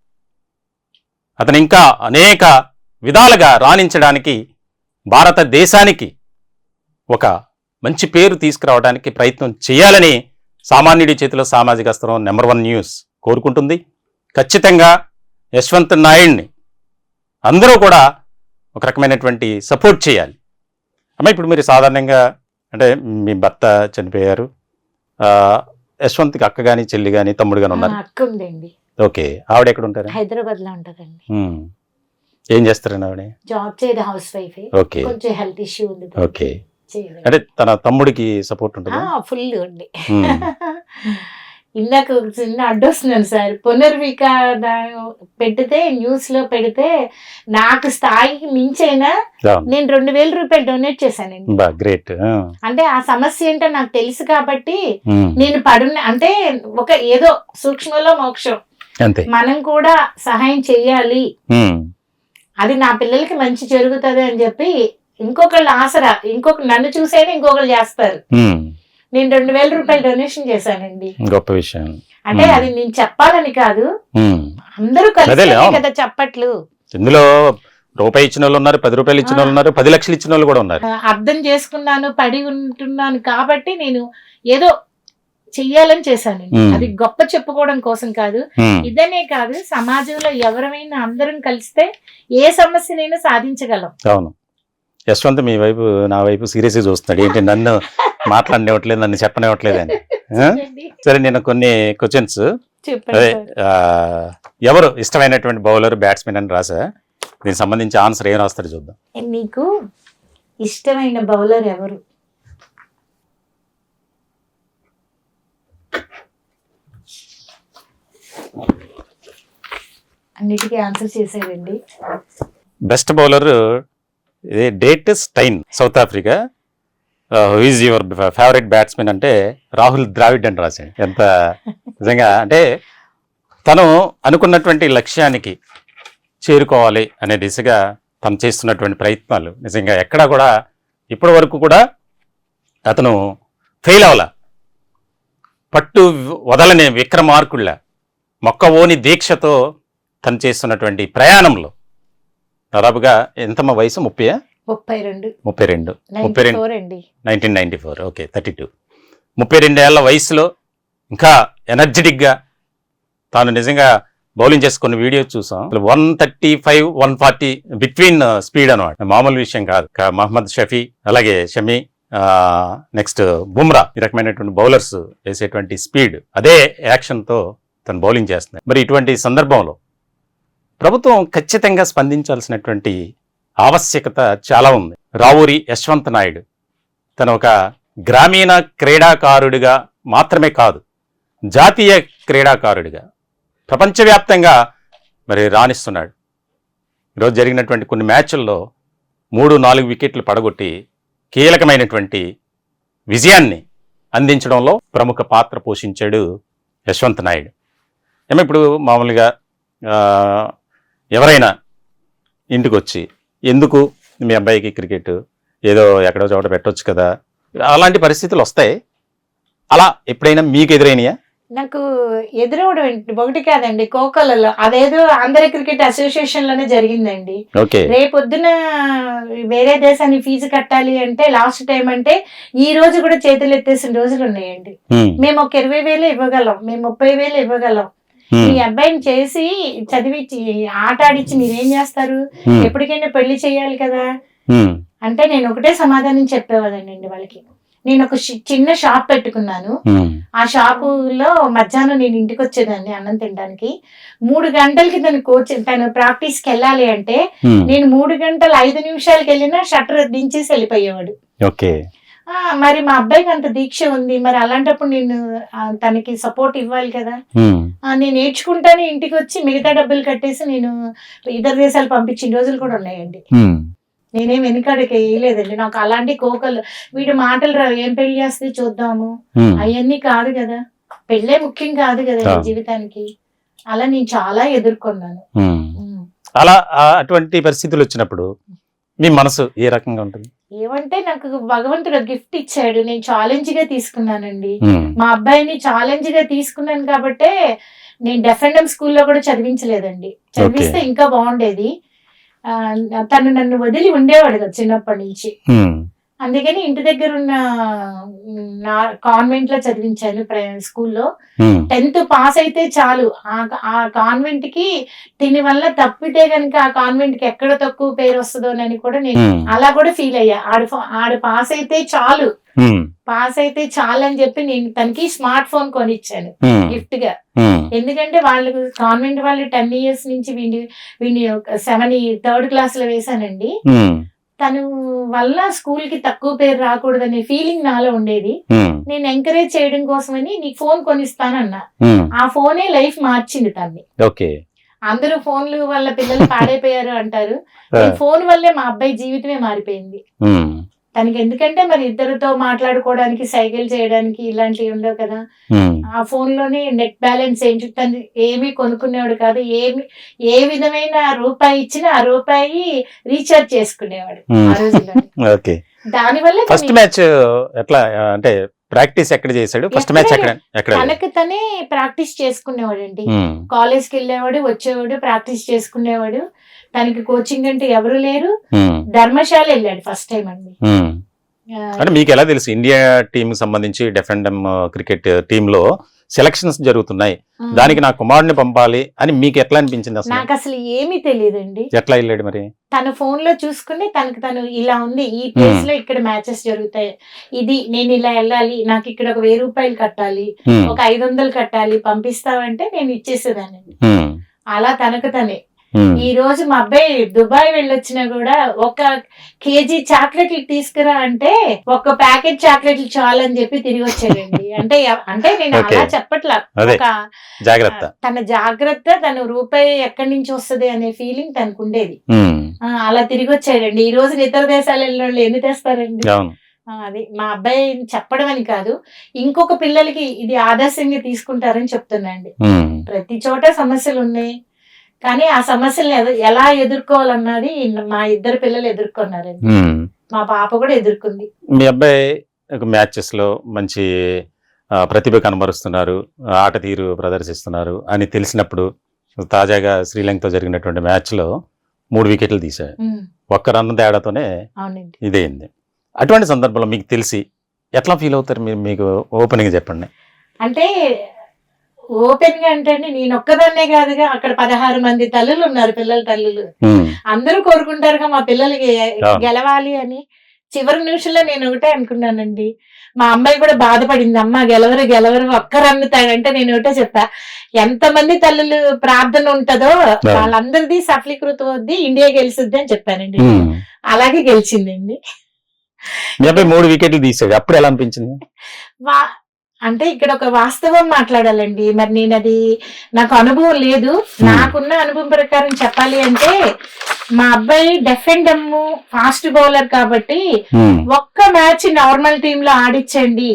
అతను ఇంకా అనేక విధాలుగా రాణించడానికి, భారతదేశానికి ఒక మంచి పేరు తీసుకురావడానికి ప్రయత్నం చేయాలని సామాన్యుడి చేతిలో సామాజిక అస్త్రం నంబర్ 1 న్యూస్ కోరుకుంటుంది. ఖచ్చితంగా యశ్వంత్ నాయుడిని అందరూ కూడా ఒక రకమైనటువంటి సపోర్ట్ చేయాలి. అమ్మ, ఇప్పుడు మీరు సాధారణంగా అంటే మీ భర్త చనిపోయారు, యశ్వంత్కి అక్క కానీ చెల్లి కానీ తమ్ముడు కానీ ఉన్నారు? అక్క ఉందండి. ఓకే, ఆవిడ ఎక్కడ ఉంటారు? హైదరాబాద్ లో ఉంటదండి. ఏం చేస్తారండి ఆవిడ? జాబ్ చేయదు, హౌస్ వైఫ్. ఓకే, కొంచెం హెల్త్ ఇష్యూ ఉంది. ఓకే, అంటే తన తమ్ముడికి సపోర్ట్ ఉంటుంది? ఫుల్ అండి. ఇందాక ఒక చిన్న అడ్డొస్తున్నాను సార్, పునర్విక పెడితే న్యూస్ లో పెడితే నాకు స్థాయికి మించైనా నేను 2,000 రూపాయలు డొనేట్ చేశానండి. గ్రేట్. అంటే ఆ సమస్య ఏంటో నాకు తెలుసు కాబట్టి నేను అంటే ఒక ఏదో సూక్ష్మలో మోక్షం, మనం కూడా సహాయం చెయ్యాలి, అది నా పిల్లలకి మంచి జరుగుతుంది అని చెప్పి ఇంకొకళ్ళు ఆసరా, నన్ను చూసైనా ఇంకొకళ్ళు చేస్తారు. నేను 2,000 రూపాయలు డొనేషన్ చేశానండి. గొప్ప విషయం. అంటే అది నేను చెప్పాలని కాదు, అందరూ కలిసి కదా చెప్పట్లు. ఇందులో రూపాయి ఇచ్చిన వాళ్ళు ఉన్నారు, 10 రూపాయలు ఇచ్చిన వాళ్ళు ఉన్నారు, 10 లక్షలు ఇచ్చిన వాళ్ళు కూడా ఉన్నారు. అర్థం చేసుకున్నాను, పడి ఉంటున్నాను కాబట్టి నేను ఏదో చెయ్యాలని చేశాను. అది గొప్ప చెప్పుకోవడం కోసం కాదు, ఇదనే కాదు, సమాజంలో ఎవరైనా అందరం కలిస్తే ఏ సమస్యనైనా సాధించగలం. అవును. యశ్వంత్ మీ వైపు నా వైపు సీరియస్ గా చూస్తున్నాడు, ఏంటి నన్ను మాట్లాడనివ్వట్లేదు, నన్ను చెప్పనివ్వట్లేదు అని. సరే, నేను కొన్ని క్వశ్చన్స్, అదే ఎవరు ఇష్టమైనటువంటి బౌలర్, బ్యాట్స్మెన్ అని రాసా, దీనికి సంబంధించి ఆన్సర్ ఏం రాస్తాడు చూద్దాం. నీకు ఇష్టమైన బౌలర్ ఎవరు? అన్నిటికీ ఆన్సర్ చేసేయండి. Best bowler date stain, south Africa. Is your favourite batsmen అంటే రాహుల్ ద్రావిడ్ అని రాశాడు. ఎంత నిజంగా అంటే తను అనుకున్నటువంటి లక్ష్యానికి చేరుకోవాలి అనే దిశగా తను చేస్తున్నటువంటి ప్రయత్నాలు నిజంగా ఎక్కడా కూడా ఇప్పటి వరకు కూడా అతను ఫెయిల్ అవ్వాల. పట్టు వదలని విక్రమార్కుళ్ళ మొక్కవోని దీక్షతో తను చేస్తున్నటువంటి ప్రయాణంలో దాదాపుగా ఎంతమ్మా వయసు? 32. 1994. ఓకే, 32. 32 ఏళ్ల వయసులో ఇంకా ఎనర్జెటిక్గా తాను నిజంగా బౌలింగ్ చేసుకున్న వీడియో చూసాం. 135, 140 బిట్వీన్ స్పీడ్ అనమాట, మామూలు విషయం కాదు. మహమ్మద్ షఫీ, అలాగే షమీ, నెక్స్ట్ బుమ్రా, ఈ రకమైనటువంటి బౌలర్స్ వేసేటువంటి స్పీడ్, అదే యాక్షన్తో తను బౌలింగ్ చేస్తున్నాయి. మరి ఇటువంటి సందర్భంలో ప్రభుత్వం ఖచ్చితంగా స్పందించాల్సినటువంటి ఆవశ్యకత చాలా ఉంది. రావూరి యశ్వంత్ నాయుడు తను ఒక గ్రామీణ క్రీడాకారుడిగా మాత్రమే కాదు, జాతీయ క్రీడాకారుడిగా ప్రపంచవ్యాప్తంగా మరి రాణిస్తున్నాడు. ఈరోజు జరిగినటువంటి కొన్ని మ్యాచ్ల్లో 3-4 వికెట్లు పడగొట్టి కీలకమైనటువంటి విజయాన్ని అందించడంలో ప్రముఖ పాత్ర పోషించాడు యశ్వంత్ నాయుడు. ఏమో ఇప్పుడు మామూలుగా ఎవరైనా ఇంటికి వచ్చి ఎందుకు మీ అబ్బాయికి క్రికెట్ ఏదో ఎక్కడో చోట పెట్టవచ్చు కదా, అలాంటి పరిస్థితులు వస్తాయి. అలా ఎప్పుడైనా మీకు ఎదురైనయా? నాకు ఎదురవడం ఒకటి కాదండి, కోకోలలో అదేదో ఆంధ్ర క్రికెట్ అసోసియేషన్ లోనే జరిగిందండి. ఓకే. రేపొద్దున వేరే దేశానికి ఫీజు కట్టాలి అంటే లాస్ట్ టైం అంటే ఈ రోజు కూడా చేతులు ఎత్తేసిన రోజులు ఉన్నాయండి. మేము ఒక 20,000 ఇవ్వగలం, మేము 30,000 ఇవ్వగలం. మీ అబ్బాయిని చేసి చదివించి ఆట ఆడిచ్చి మీరేం చేస్తారు, ఎప్పటికైనా పెళ్లి చేయాలి కదా అంటే నేను ఒకటే సమాధానం చెప్పేవాదండి వాళ్ళకి. నేను ఒక చిన్న షాప్ పెట్టుకున్నాను. ఆ షాపులో మధ్యాహ్నం నేను ఇంటికి వచ్చేదాన్ని అన్నం తినడానికి. 3 గంటలకి తను ప్రాక్టీస్కి వెళ్ళాలి అంటే నేను 3 గంటలు 5 నిమిషాలకి వెళ్ళినా షట్టర్ దించేసి వెళ్ళిపోయేవాడు. ఓకే. మరి మా అబ్బాయికి అంత దీక్ష ఉంది, మరి అలాంటప్పుడు నేను తనకి సపోర్ట్ ఇవ్వాలి కదా. నేను నేర్చుకుంటానే ఇంటికి వచ్చి మిగతా డబ్బులు కట్టేసి నేను ఇతర దేశాలు పంపించిన రోజులు కూడా ఉన్నాయండి. నేనేం వెనుకడికి వేయలేదండి. నాకు అలాంటి కోకలు వీడి మాటలు ఏం పెళ్లి చేస్తే చూద్దాము అవన్నీ కాదు కదా, పెళ్ళే ముఖ్యం కాదు కదా జీవితానికి. అలా నేను చాలా ఎదుర్కొన్నాను. అలా అటువంటి పరిస్థితులు వచ్చినప్పుడు మీ మనసు ఏ రకంగా ఉంటుంది? ఏమంటే నాకు భగవంతుడు గిఫ్ట్ ఇచ్చాడు, నేను ఛాలెంజ్ గా తీసుకున్నానండి. మా అబ్బాయిని ఛాలెంజ్ గా తీసుకున్నాను కాబట్టే నేను డెఫెండమ్ స్కూల్లో కూడా చదివించలేదండి. చదివిస్తే ఇంకా బాగుండేది. తను నన్ను వదిలి ఉండేవాడు కదా చిన్నప్పటి నుంచి. అందుకని ఇంటి దగ్గర ఉన్న కాన్వెంట్ లో చదివించాను స్కూల్లో. 10th పాస్ అయితే చాలు. ఆ కాన్వెంట్ కి దీని వల్ల తప్పితే గనుక ఆ కాన్వెంట్ కి ఎక్కడ తక్కువ పేరు వస్తుందోనని కూడా నేను అలా కూడా ఫీల్ అయ్యా. ఆడు పాస్ అయితే చాలు, పాస్ అయితే చాలు అని చెప్పి నేను తనకి స్మార్ట్ ఫోన్ కొనిచ్చాను గిఫ్ట్ గా. ఎందుకంటే వాళ్ళు కాన్వెంట్ వాళ్ళు 10 years నుంచి వీడిని 7 3rd class లో వేశానండి. తను వల్ల స్కూల్ కి తక్కువ పేరు రాకూడదనే ఫీలింగ్ నాలో ఉండేది. నేను ఎంకరేజ్ చేయడం కోసమని నీకు ఫోన్ కొనిస్తానన్నా. ఆ ఫోనే లైఫ్ మార్చింది తన్ని. అందరూ ఫోన్లు వల్ల పిల్లలు పాడైపోయారు అంటారు, ఫోన్ వల్లే మా అబ్బాయి జీవితమే మారిపోయింది. తనకి ఎందుకంటే మరి ఇద్దరితో మాట్లాడుకోవడానికి, సైకిల్ చేయడానికి ఇలాంటివి ఉండవు కదా. ఆ ఫోన్ లోనే నెట్ బ్యాలెన్స్ తను ఏమీ కొనుక్కునేవాడు కాదు. ఏ విధమైన రూపాయి ఇచ్చినా ఆ రూపాయి రీఛార్జ్ చేసుకునేవాడు ఆ రోజుల్లో. దానివల్ల ఫస్ట్ మ్యాచ్ ఎట్లా అంటే ప్రాక్టీస్ ఎక్కడ చేశాడు? ఫస్ట్ మ్యాచ్ ఎక్కడ? తనకి తనే ప్రాక్టీస్ చేసుకునేవాడు అండి. కాలేజ్కి వెళ్ళేవాడు, వచ్చేవాడు, ప్రాక్టీస్ చేసుకునేవాడు. తనకి కోచింగ్ అంటే ఎవరు లేరు. ధర్మశాల వెళ్ళాడు ఫస్ట్ టైం అండి. అంటే మీకు ఎలా తెలుసు ఇండియా టీమ్ సంబంధించి డెఫెండమ్ క్రికెట్ టీమ్ లో సెలక్షన్స్ జరుగుతున్నాయి, దానికి నా కుమారుడిని పంపాలి అని మీకు ఎట్లా అనిపించింది? అసలు నాకు అసలు ఏమీ తెలియదండి. ఎట్లా వెళ్ళాడు మరి? తన ఫోన్ లో చూసుకుని తను ఇలా ఉంది, ఈ ప్లేస్ లో ఇక్కడ మ్యాచెస్ జరుగుతాయి, ఇది నేను ఇలా వెళ్ళాలి, నాకు ఇక్కడ ఒక 1000 రూపాయలు కట్టాలి, ఒక 500 కట్టాలి, పంపిస్తావంటే నేను ఇచ్చేసేదానండి. అలా తనకు తనే. ఈ రోజు మా అబ్బాయి దుబాయ్ వెళ్ళొచ్చినా కూడా 1 kg చాక్లెట్లు తీసుకురా అంటే 1 ప్యాకెట్ చాక్లెట్లు చాలని చెప్పి తిరిగి వచ్చాడండి. అంటే నేను అలా చెప్పట్లా, ఒక జాగ్రత్త, తన జాగ్రత్త, తన రూపాయి ఎక్కడి నుంచి వస్తుంది అనే ఫీలింగ్ తనకు ఉండేది. అలా తిరిగి వచ్చాడండి. ఈ రోజు ఇతర దేశాలు వెళ్ళిన వాళ్ళు ఎన్ని తెస్తారండి? అది మా అబ్బాయి చెప్పడం అని కాదు, ఇంకొక పిల్లలకి ఇది ఆదర్శంగా తీసుకుంటారని చెప్తున్నాండి. ప్రతి చోట సమస్యలు ఉన్నాయి, కానీ ఆ సమస్యలు ఎలా ఎదుర్కోవాలన్నది మా 2 పిల్లలు ఎదుర్కొన్నారండి. మా పాప కూడా ఎదుర్కొంది. మీ అబ్బాయి మ్యాచెస్ లో మంచి ప్రతిభ కనబరుస్తున్నారు, ఆట తీరు ప్రదర్శిస్తున్నారు అని తెలిసినప్పుడు తాజాగా శ్రీలంకతో జరిగినటువంటి మ్యాచ్ లో 3 వికెట్లు తీశాడు. 1 రన్ తేడాతోనే ఇదేంది. అటువంటి సందర్భంలో మీకు తెలిసి ఎట్లా ఫీల్ అవుతారు మీరు? మీకు ఓపెన్ గా చెప్పండి. అంటే ఓపెన్ గా అంటే నేను ఒక్కదాన్నే కాదుగా, అక్కడ 16 మంది తల్లులు ఉన్నారు, పిల్లల తల్లులు. అందరూ కోరుకుంటారుగా మా పిల్లలకి గెలవాలి అని. చివరి నిమిషంలో నేను ఒకటే అనుకున్నానండి. మా అమ్మాయి కూడా బాధపడింది, అమ్మ గెలవరు ఒక్క రన్ను తాడంటే నేను ఒకటే చెప్పా, ఎంతమంది తల్లులు ప్రార్థన ఉంటదో వాళ్ళందరిది సఫలీకృతం అవుద్ది, ఇండియా గెలిచిద్ది అని చెప్పానండి. అలాగే గెలిచిందండి. మీ అబ్బాయి 3 వికెట్లు తీసాడు, అప్పుడు ఎలా అనిపించింది? అంటే ఇక్కడ ఒక వాస్తవం మాట్లాడాలండి. మరి నేను అది నాకు అనుభవం లేదు. నాకున్న అనుభవం ప్రకారం చెప్పాలి అంటే మా అబ్బాయి డెఫెండమ్ ఫాస్ట్ బౌలర్ కాబట్టి ఒక్క మ్యాచ్ నార్మల్ టీమ్ లో ఆడించండి,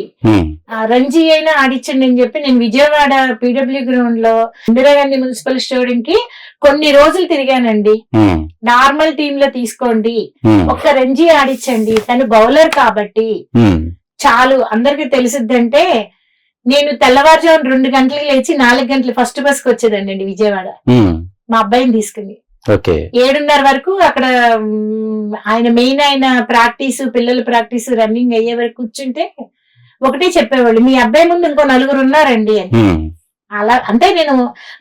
రంజీ అయినా ఆడించండి అని చెప్పి నేను విజయవాడ పీడబ్ల్యూ గ్రౌండ్ లో ఇందిరాగాంధీ మున్సిపల్ స్టేడియం కి కొన్ని రోజులు తిరిగానండి. నార్మల్ టీమ్ లో తీసుకోండి, ఒక్క రంజీ ఆడించండి, తను బౌలర్ కాబట్టి చాలు అందరికి తెలిసిద్దంటే. నేను తెల్లవారుజాము 2 గంటలకు లేచి 4 గంటలు ఫస్ట్ బస్ కి వచ్చేదండి విజయవాడ మా అబ్బాయిని తీసుకుని. 7:30 వరకు అక్కడ ఆయన మెయిన్ ఆయన ప్రాక్టీస్, పిల్లల ప్రాక్టీస్, రన్నింగ్ అయ్యే వరకు కూర్చుంటే ఒకటే చెప్పేవాళ్ళు, మీ అబ్బాయి ముందు ఇంకో 4 ఉన్నారండి అని. అలా అంటే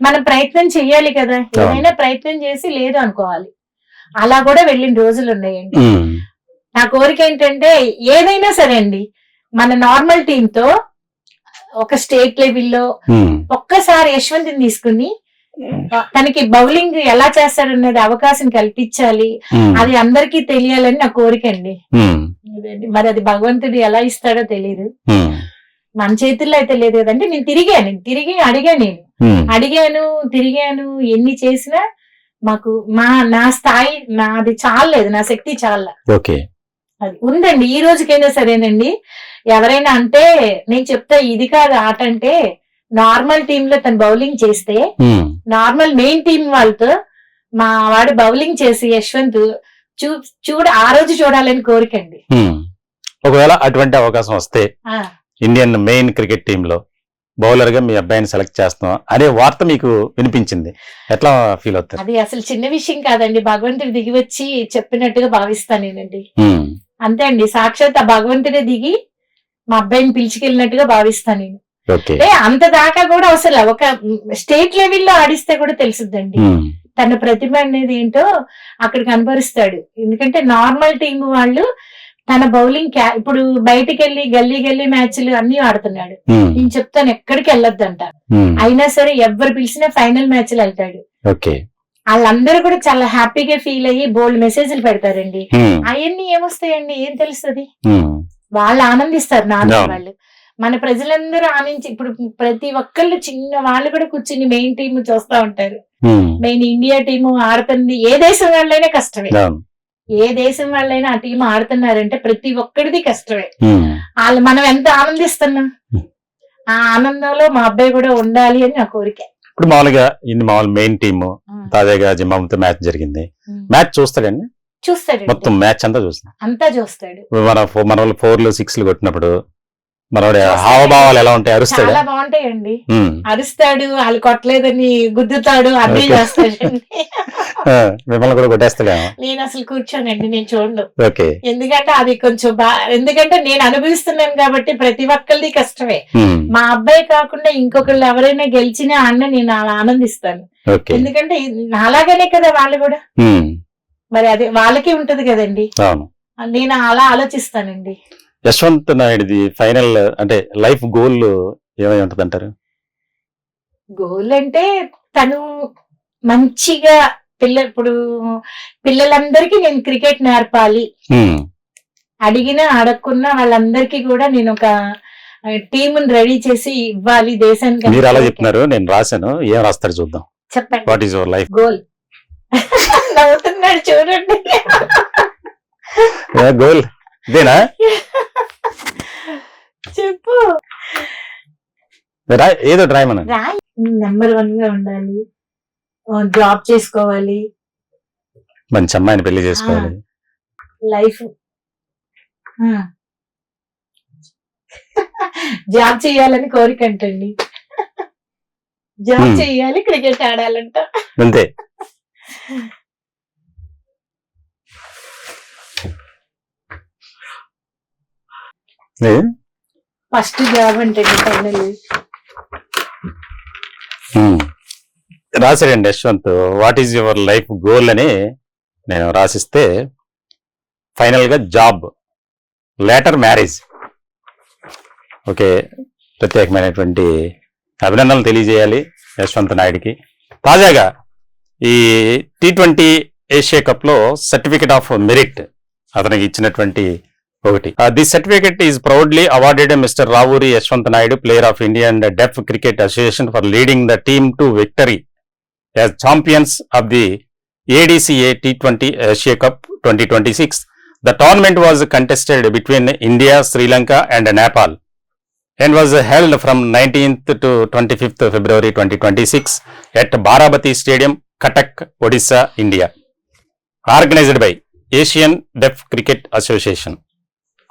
మనం ప్రయత్నం చెయ్యాలి కదా, ఏదైనా ప్రయత్నం చేసి లేదు అనుకోవాలి. అలా కూడా వెళ్ళిన రోజులు ఉన్నాయండి. నా కోరిక ఏంటంటే ఏదైనా సరే అండి, మన నార్మల్ టీమ్ తో ఒక స్టేట్ లెవెల్లో ఒక్కసారి యశ్వంత్ని తీసుకుని తనకి బౌలింగ్ ఎలా చేస్తాడనేది అవకాశం కల్పించాలి, అది అందరికీ తెలియాలని నా కోరిక అండి. మరి అది భగవంతుడు ఎలా ఇస్తాడో తెలియదు, మన చేతుల్లో అయితే లేదు కదంటే. నేను తిరిగి తిరిగాను ఎన్ని చేసినా మాకు నా స్థాయి నాది చాలలేదు, నా శక్తి చాలా అది ఉందండి. ఈ రోజుకైనా సరేనండి, ఎవరైనా అంటే నేను చెప్తా, ఇది కాదు ఆట అంటే, నార్మల్ టీమ్ లో తను బౌలింగ్ చేస్తే నార్మల్ మెయిన్ టీం వాళ్ళతో మా వాడు బౌలింగ్ చేసి యశ్వంత్ ఆ రోజు చూడాలని కోరికండి. ఒకవేళ అటువంటి అవకాశం వస్తే ఇండియన్ మెయిన్ క్రికెట్ టీమ్ లో బౌలర్ గా మీ అబ్బాయిని సెలెక్ట్ చేస్తాం అనే వార్త మీకు వినిపించింది, ఎట్లా ఫీల్ అవుతారు? అది అసలు చిన్న విషయం కాదండి, భగవంతుడు దిగి వచ్చి చెప్పినట్టుగా భావిస్తానేనండి. అంతే అండి, సాక్షాత్ ఆ భగవంతుడే దిగి మా అబ్బాయిని పిలిచికెళ్ళినట్టుగా భావిస్తాను నేను. అంత దాకా కూడా అసలు ఒక స్టేట్ లెవెల్లో ఆడిస్తే కూడా తెలుసుద్దండి తన ప్రతిభ అనేది ఏంటో అక్కడ కనబరుస్తాడు. ఎందుకంటే నార్మల్ టీం వాళ్ళు తన బౌలింగ్ ఇప్పుడు బయటికి వెళ్ళి గల్లీ మ్యాచ్లు అన్ని ఆడుతున్నాడు. నేను చెప్తాను ఎక్కడికి వెళ్ళొద్దంట, అయినా సరే ఎవరు పిలిచినా ఫైనల్ మ్యాచ్లు వెళ్తాడు. వాళ్ళందరూ కూడా చాలా హ్యాపీగా ఫీల్ అయ్యి బోల్డ్ మెసేజ్లు పెడతారండి. అవన్నీ ఏమొస్తాయండి, ఏం తెలుస్తుంది? వాళ్ళు ఆనందిస్తారు నాన్న వాళ్ళు. మన ప్రజలందరూ ఆనందించి ఇప్పుడు ప్రతి ఒక్కళ్ళు చిన్న వాళ్ళు కూడా కూర్చుని మెయిన్ టీమ్ చూస్తా ఉంటారు. మెయిన్ ఇండియా టీము ఆడుతుంది, ఏ దేశం వాళ్ళైనా కష్టమే. ఏ దేశం వాళ్ళైనా ఆ టీం ఆడుతున్నారంటే ప్రతి ఒక్కడిది కష్టమే. వాళ్ళు మనం ఎంత ఆనందిస్తున్నాం, ఆ ఆనందంలో మా అబ్బాయి కూడా ఉండాలి అని నా కోరిక. ఇప్పుడు మామూలుగా మెయిన్ టీమ్ తాజాగా జింబాబ్వేతో మ్యాచ్ జరిగింది, మ్యాచ్ చూస్తాడండి? చూస్తాడు, మొత్తం మ్యాచ్ అంతా చూస్తాడు. మన వాళ్ళు 4లు 6లు కొట్టినప్పుడు మనోడి హావభావాలు ఎలా ఉంటాయి? అరుస్తాడు? చాలా బాగుంటాయండి, అరుస్తాడు, వాళ్ళు కొట్టలేదని గుద్దుతాడు, అన్నీ చేస్తాడు. మిమ్మల్ని కూడా కొట్టేస్తాడేమో? నేను అసలు కూర్చోనండి, నేను చూడను. ఎందుకంటే అది కొంచెం ఎందుకంటే నేను అనుభవిస్తున్నాను కాబట్టి ప్రతి ఒక్కరిది కష్టమే. మా అబ్బాయి కాకుండా ఇంకొకళ్ళు ఎవరైనా గెలిచినా అన్న నేను అలా ఆనందిస్తాను. ఎందుకంటే అలాగనే కదా వాళ్ళు కూడా, మరి అది వాళ్ళకి ఉంటది కదండి. నేను అలా ఆలోచిస్తానండి. యశ్వంత్ నాయుడిది ఫైనల్ అంటే లైఫ్ గోల్ ఏమై ఉంటది అంటారు? గోల్ అంటే తను మంచిగా ఇప్పుడు పిల్లలందరికీ నేను క్రికెట్ నేర్పాలి, అడిగినా అడగకున్నా వాళ్ళందరికీ కూడా నేను ఒక టీముని రెడీ చేసి ఇవ్వాలి దేశానికి. మీరు అలా చెప్తున్నారు, నేను రాశాను, ఏం రాస్తారు చూద్దాం. చెప్పండి, what is your life goal? నవ్వుతున్నాడు చూడండి. గోల్ ఇదేనా? చెప్పు, ఏదో రాయమన్నా. నెంబర్ 1 గా ఉండాలి, జాబ్ చేసుకోవాలి, మంచి అమ్మాయిని పెళ్లి చేసుకోవాలి, లైఫ్ జాబ్ చేయాలని కోరిక అంటండి. జాబ్ చేయాలి, క్రికెట్ ఆడాలంట, అంతే. ఫస్ట్ జాబ్ అంటే ఫైనల్ రాశాడండి Yashwant, what is your life goal అని నేను రాసిస్తే ఫైనల్ గా జాబ్ లేటర్ మ్యారేజ్. ఓకే, ప్రత్యేకమైనటువంటి అభినందనలు తెలియజేయాలి యశ్వంత్ నాయుడికి. తాజాగా ఈ T20 ఏషియా కప్ లో సర్టిఫికెట్ ఆఫ్ మెరిట్ అతనికి ఇచ్చినటువంటి ఒకటి. This certificate is proudly awarded mister Ravuri Yashwant Naidu, player of India and deaf cricket association for leading the team to victory as champions of the ADCA T20 Asia Cup 2026. The tournament was contested between India, Sri Lanka and Nepal and was held from 19th to 25th February 2026 at Barabati Stadium, Cuttack, Odisha, India. Organized by Asian Deaf Cricket Association.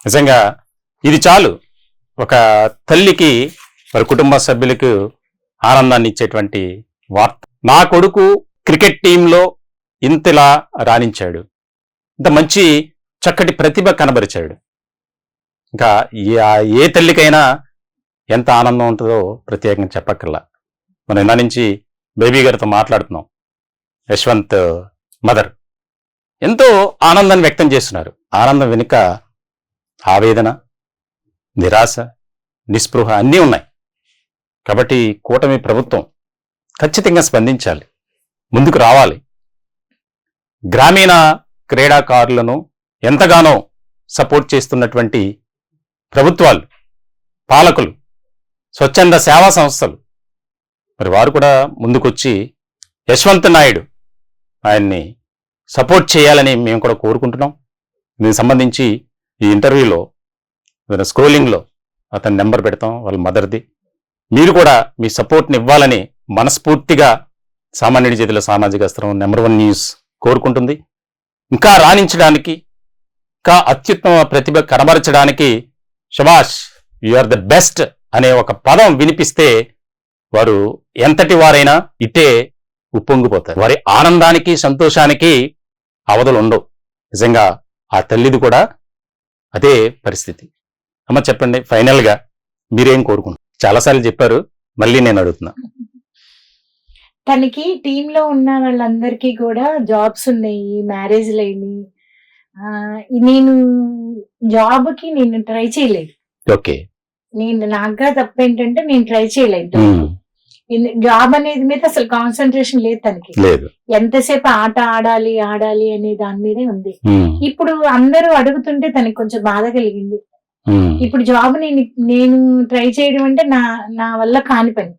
నిజంగా ఇది చాలు ఒక తల్లికి వారి కుటుంబ సభ్యులకు ఆనందాన్ని ఇచ్చేటువంటి వార్త. నా కొడుకు క్రికెట్ టీంలో ఇంతలా రాణించాడు, ఇంత మంచి చక్కటి ప్రతిభ కనబరిచాడు. ఇంకా ఏ తల్లికైనా ఎంత ఆనందం ఉంటుందో ప్రత్యేకంగా చెప్పక్కర్లా. మనం ఇందా నుంచి బేబీ గారితో మాట్లాడుతున్నాం. యశ్వంత్ మదర్ ఎంతో ఆనందాన్ని వ్యక్తం చేస్తున్నారు. ఆనందం వెనుక ఆవేదన, నిరాశ, నిస్పృహ అన్నీ ఉన్నాయి. కాబట్టి కూటమి ప్రభుత్వం ఖచ్చితంగా స్పందించాలి, ముందుకు రావాలి. గ్రామీణ క్రీడాకారులను ఎంతగానో సపోర్ట్ చేస్తున్నటువంటి ప్రభుత్వాలు, పాలకులు, స్వచ్ఛంద సేవా సంస్థలు మరి వారు కూడా ముందుకొచ్చి యశ్వంత్ నాయుడు ఆయన్ని సపోర్ట్ చేయాలని మేము కూడా కోరుకుంటున్నాం. దీనికి సంబంధించి ఈ ఇంటర్వ్యూలో స్క్రోలింగ్లో అతని నెంబర్ పెడతాం, వాళ్ళ మదర్ది. మీరు కూడా మీ సపోర్ట్ని ఇవ్వాలని మనస్ఫూర్తిగా సామాన్యుడి చేతుల సామాజిక అస్త్రం #1 న్యూస్ కోరుకుంటుంది. ఇంకా రాణించడానికి, ఇంకా అత్యుత్తమ ప్రతిభ కనబరచడానికి శభాష్, యు ఆర్ ద బెస్ట్ అనే ఒక పదం వినిపిస్తే వారు ఎంతటి వారైనా ఇట్టే ఉప్పొంగిపోతారు. వారి ఆనందానికి, సంతోషానికి అవధులు ఉండవు. నిజంగా ఆ తల్లిది కూడా అదే పరిస్థితి. అమ్మ చెప్పండి, ఫైనల్ గా మీరేం కోరుకుంటారు? చాలాసార్లు చెప్పారు, మళ్ళీ నేను అడుగుతున్నా. తనకి టీమ్ లో ఉన్న వాళ్ళందరికీ కూడా జాబ్స్ ఉన్నాయి, మ్యారేజ్లు అయినాయి. నేను జాబ్ కి నేను ట్రై చేయలేదు. ఓకే, నాకుగా తప్ప ఏంటంటే నేను ట్రై చేయలేదు. జాబ్ అనేది మీద అసలు కాన్సన్ట్రేషన్ లేదు తనకి. ఎంతసేపు ఆట ఆడాలి ఆడాలి అనే దాని మీదే ఉంది. ఇప్పుడు అందరూ అడుగుతుంటే తనకి కొంచెం బాధ కలిగింది. ఇప్పుడు జాబ్ నేను ట్రై చేయడం అంటే నా వల్ల కాని పని.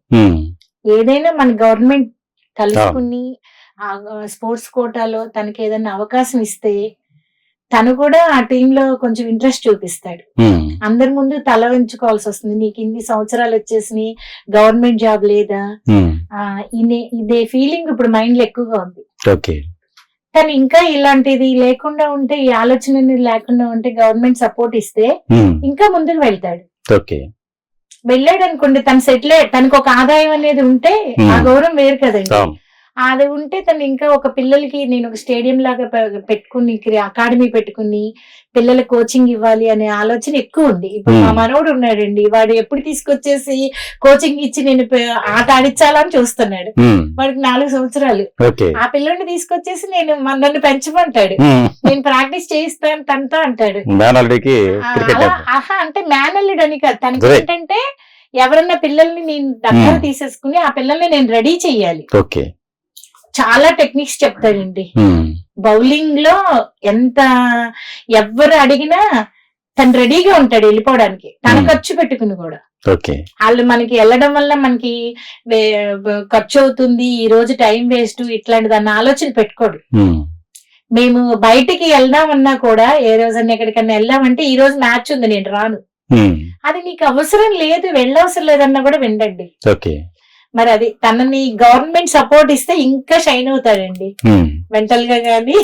ఏదైనా మన గవర్నమెంట్ కలుసుకుని ఆ స్పోర్ట్స్ కోటాలో తనకి ఏదైనా అవకాశం ఇస్తే తను కూడా ఆ టీంలో కొంచెం ఇంట్రెస్ట్ చూపిస్తాడు. అందరి ముందు తల వంచుకోవాల్సి వస్తుంది. నీకు ఇన్ని సంవత్సరాలు వచ్చేసి గవర్నమెంట్ జాబ్ లేదా, ఇదే ఫీలింగ్ ఇప్పుడు మైండ్ లో ఎక్కువగా ఉంది. కానీ ఇంకా ఇలాంటిది లేకుండా ఉంటే, ఈ ఆలోచన లేకుండా ఉంటే, గవర్నమెంట్ సపోర్ట్ ఇస్తే ఇంకా ముందుకు వెళ్తాడు. వెళ్ళాడు అనుకోండి, తను సెటిల్ తనకు ఒక ఆదాయం అనేది ఉంటే ఆ గౌరవం వేరు కదండి. అది ఉంటే తను ఇంకా ఒక పిల్లలకి నేను ఒక స్టేడియం లాగా పెట్టుకుని, అకాడమీ పెట్టుకుని పిల్లల కోచింగ్ ఇవ్వాలి అనే ఆలోచన ఎక్కువ ఉంది. ఇప్పుడు మా మనోడు ఉన్నాడండి, వాడు ఎప్పుడు తీసుకొచ్చేసి కోచింగ్ ఇచ్చి నేను ఆట ఆడించాలని చూస్తున్నాడు. వాడికి 4 సంవత్సరాలు. ఆ పిల్లల్ని తీసుకొచ్చేసి నన్ను పెంచమంటాడు, నేను ప్రాక్టీస్ చేయిస్తాను తనతో అంటాడు. అంటే మేనల్లుడు అని కాదు, తనకి ఏంటంటే ఎవరన్నా పిల్లల్ని నేను దగ్గర తీసేసుకుని ఆ పిల్లల్ని నేను రెడీ చెయ్యాలి. చాలా టెక్నిక్స్ చెప్తాడండి. బౌలింగ్ లో ఎంత ఎవరు అడిగినా తను రెడీగా ఉంటాడు వెళ్ళిపోవడానికి, తన ఖర్చు పెట్టుకుని కూడా. వాళ్ళు మనకి వెళ్ళడం వల్ల మనకి ఖర్చు అవుతుంది, ఈ రోజు టైం వేస్ట్, ఇట్లాంటి దాన్ని ఆలోచన పెట్టుకోడు. మేము బయటికి వెళ్దామన్నా కూడా, ఏ రోజన్నా ఎక్కడికన్నా వెళ్దామంటే ఈ రోజు మ్యాచ్ ఉంది నేను రాను, అది నీకు అవసరం లేదు, వెళ్ళవసరం లేదన్నా కూడా వినండి. మరి అది తనని గవర్నమెంట్ సపోర్ట్ ఇస్తే ఇంకా షైన్ అవుతాడండి మెంటల్ గా. గానీ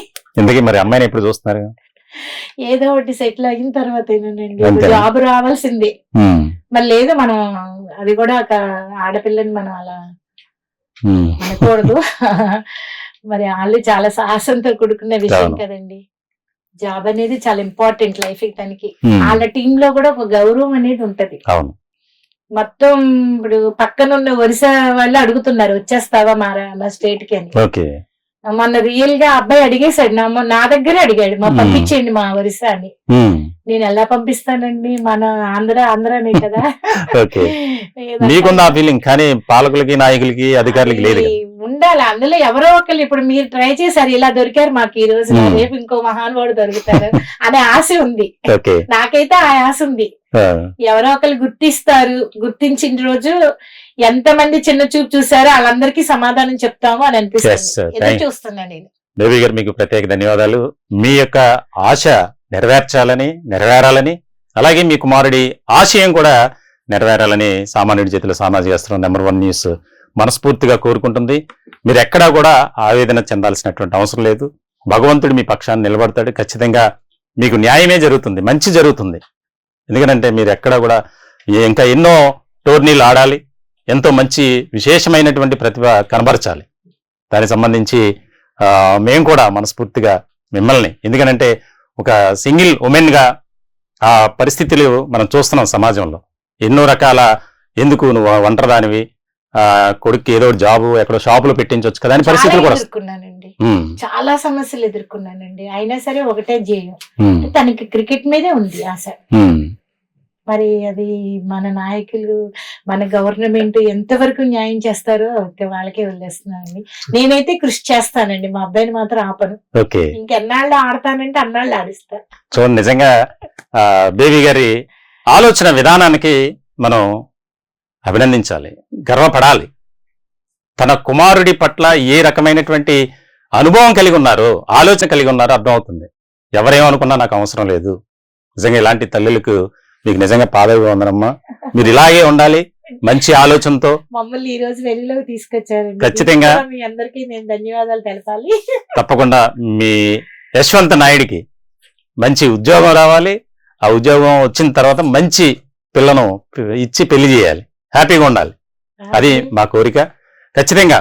మరి అమ్మాయిని ఎప్పుడు చూస్తున్నారు? ఏదో ఒకటి సెటిల్ అయిన తర్వాత జాబ్ రావాల్సిందే. మరి లేదు, మనం అది కూడా ఒక ఆడపిల్లని మనం అలా అనకూడదు. మరి వాళ్ళు చాలా సాహసంతో కూడుకున్న విషయం కదండి. జాబ్ అనేది చాలా ఇంపార్టెంట్ లైఫ్ కి తనకి. వాళ్ళ టీమ్ లో కూడా ఒక గౌరవం అనేది ఉంటది. మొత్తం ఇప్పుడు పక్కనున్న ఒరిస్సా వాళ్ళు అడుగుతున్నారు, వచ్చేస్తావా మా స్టేట్ కి అని. మొన్న రియల్ గా అబ్బాయి అడిగేశాడు, నా దగ్గరే అడిగాడు, పంపించేయండి మా ఒరిస్సా అని. నేను ఎలా పంపిస్తానండి, మన ఆంధ్రానే కదా. ఓకే, మీకుంది ఆ ఫీలింగ్, కానీ పాలకులకి, నాయకులకి, అధికారులకి లేదు. ఉండాలి అందులో ఎవరో ఒకళ్ళు. ఇప్పుడు మీరు ట్రై చేశారు, ఇలా దొరికారు మాకు ఈ రోజు, రేపు ఇంకో మహానుభావుడు దొరుకుతారు అనే ఆశ ఉంది. నాకైతే ఆ ఆశ ఉంది. ఎవరో ఒకళ్ళు గుర్తిస్తారు, గుర్తించిన రోజు ఎంతమంది చిన్న చూపు చూసారో వాళ్ళందరికీ సమాధానం చెప్తాము అని అనిపిస్తుంది. చూస్తున్నా నేను. బేబీ గారు, మీకు ప్రత్యేక ధన్యవాదాలు. మీ యొక్క ఆశ నెరవేరాలని, అలాగే మీ కుమారుడి ఆశయం కూడా నెరవేరాలని సామాన్యుడి చేతిలో సామాజిక అస్త్రం నెంబర్ 1 న్యూస్ మనస్ఫూర్తిగా కోరుకుంటుంది. మీరు ఎక్కడా కూడా ఆవేదన చెందాల్సినటువంటి అవసరం లేదు. భగవంతుడు మీ పక్షాన్ని నిలబడతాడు. ఖచ్చితంగా మీకు న్యాయమే జరుగుతుంది, మంచి జరుగుతుంది. ఎందుకంటే మీరు ఎక్కడా కూడా ఇంకా ఎన్నో టోర్నీలు ఆడాలి, ఎంతో మంచి విశేషమైనటువంటి ప్రతిభ కనబరచాలి. దానికి సంబంధించి మేము కూడా మనస్ఫూర్తిగా మిమ్మల్ని, ఎందుకంటే ఒక సింగిల్ ఉమెన్ గా ఆ పరిస్థితులు మనం చూస్తున్నాం సమాజంలో. ఎన్నో రకాల, ఎందుకు నువ్వు ఒంటరిదానివి, కొడుకు ఏదో జాబు ఎక్కడో షాపులో పెట్టించవచ్చు కదా అని పరిస్థితులు కూడా ఎదుర్కొన్నానండి. చాలా సమస్యలు ఎదుర్కొన్నానండి. అయినా సరే ఒకటే ధ్యేయం, తనకి క్రికెట్ మీదే ఉంది ఆశ. మరి అది మన నాయకులు, మన గవర్నమెంట్ ఎంతవరకు న్యాయం చేస్తారో వాళ్ళకే వదిలేస్తున్నానండి. నేనైతే కృషి చేస్తానండి, మా అబ్బాయిని మాత్రం ఆపను. ఇంకెన్నాళ్ళు ఆడతానంటే అన్నాళ్ళు ఆడిస్తా. సో నిజంగా బేబీ గారి ఆలోచన విధానానికి మనం అభినందించాలి, గర్వపడాలి. తన కుమారుడి పట్ల ఏ రకమైనటువంటి అనుభవం కలిగి ఉన్నారో, ఆలోచన కలిగి ఉన్నారో అర్థమవుతుంది. ఎవరేమనుకున్నా నాకు అవసరం లేదు. నిజంగా ఇలాంటి తల్లులకు మీకు నిజంగా పాదాభివందనమ్మా. మీరు ఇలాగే ఉండాలి, మంచి ఆలోచనతో. మమ్మల్ని ఈ రోజు వెలుగులోకి తీసుకొచ్చారు. ఖచ్చితంగా మీ అందరికీ నేను ధన్యవాదాలు తెలపాలి. తప్పకుండా మీ యశ్వంత్ నాయుడికి మంచి ఉద్యోగం రావాలి. ఆ ఉద్యోగం వచ్చిన తర్వాత మంచి పిల్లను ఇచ్చి పెళ్లి చేయాలి, హ్యాపీగా ఉండాలి. అది మా కోరిక. ఖచ్చితంగా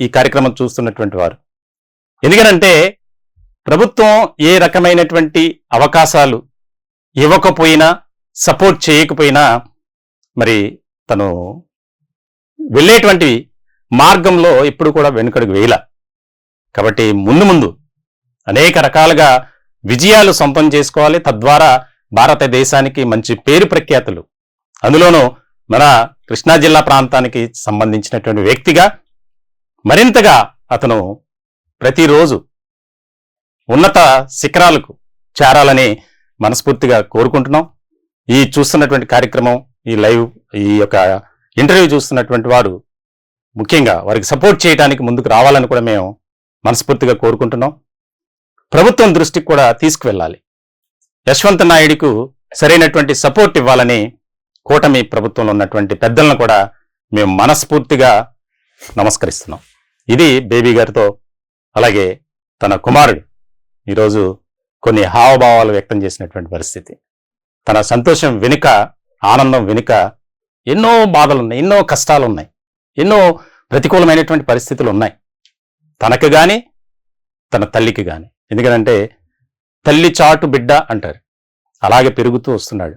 ఈ కార్యక్రమం చూస్తున్నటువంటి వారు, ఎందుకంటే ప్రభుత్వం ఏ రకమైనటువంటి అవకాశాలు ఇవ్వకపోయినా, సపోర్ట్ చేయకపోయినా, మరి తను వెళ్ళేటువంటి మార్గంలో ఎప్పుడు కూడా వెనుకడుగు వేయల. కాబట్టి ముందు అనేక రకాలుగా విజయాలు సొంతం చేసుకోవాలి. తద్వారా భారతదేశానికి మంచి పేరు ప్రఖ్యాతులు, అందులోనూ మన కృష్ణా జిల్లా ప్రాంతానికి సంబంధించినటువంటి వ్యక్తిగా మరింతగా అతను ప్రతిరోజు ఉన్నత శిఖరాలకు చేరాలని మనస్ఫూర్తిగా కోరుకుంటున్నాం. ఈ చూస్తున్నటువంటి కార్యక్రమం, ఈ లైవ్, ఈ యొక్క ఇంటర్వ్యూ చూస్తున్నటువంటి వారు ముఖ్యంగా వారికి సపోర్ట్ చేయడానికి ముందుకు రావాలని కూడా మేము మనస్ఫూర్తిగా కోరుకుంటున్నాం. ప్రభుత్వం దృష్టికి కూడా తీసుకువెళ్ళాలి. యశ్వంత్ నాయుడుకు సరైనటువంటి సపోర్ట్ ఇవ్వాలని కూటమి ప్రభుత్వంలో ఉన్నటువంటి పెద్దలను కూడా మేము మనస్ఫూర్తిగా నమస్కరిస్తున్నాం. ఇది బేబీ గారితో, అలాగే తన కుమారుడు ఈరోజు కొన్ని హావభావాలు వ్యక్తం చేసినటువంటి పరిస్థితి. తన సంతోషం వెనుక, ఆనందం వెనుక ఎన్నో బాధలున్నాయి, ఎన్నో కష్టాలున్నాయి, ఎన్నో ప్రతికూలమైనటువంటి పరిస్థితులు ఉన్నాయి. తనకు గాని, తన తల్లికి గాని. ఎందుకంటే తల్లి చాటు బిడ్డ అంటారు, అలాగే పెరుగుతూ వస్తున్నాడు.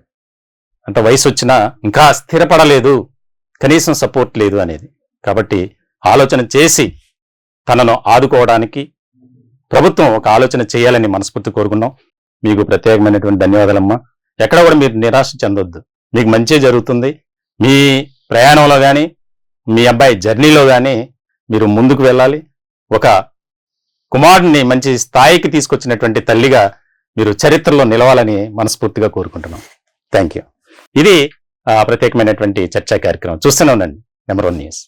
అంత వయసు వచ్చినా ఇంకా స్థిరపడలేదు, కనీసం సపోర్ట్ లేదు అనేది. కాబట్టి ఆలోచన చేసి తనను ఆదుకోవడానికి ప్రభుత్వం ఒక ఆలోచన చేయాలని మనస్ఫూర్తి కోరుకున్నాం. మీకు ప్రత్యేకమైనటువంటి ధన్యవాదాలమ్మా. ఎక్కడ కూడా మీరు నిరాశ చెందొద్దు, మీకు మంచి జరుగుతుంది. మీ ప్రయాణంలో కానీ, మీ అబ్బాయి జర్నీలో కానీ మీరు ముందుకు వెళ్ళాలి. ఒక కుమారుడిని మంచి స్థాయికి తీసుకొచ్చినటువంటి తల్లిగా మీరు చరిత్రలో నిలవాలని మనస్ఫూర్తిగా కోరుకుంటున్నాం. Thank you. ఇది ప్రత్యేకమైనటువంటి చర్చా కార్యక్రమం. చూస్తూనే ఉండండి నెంబర్ 1 న్యూస్.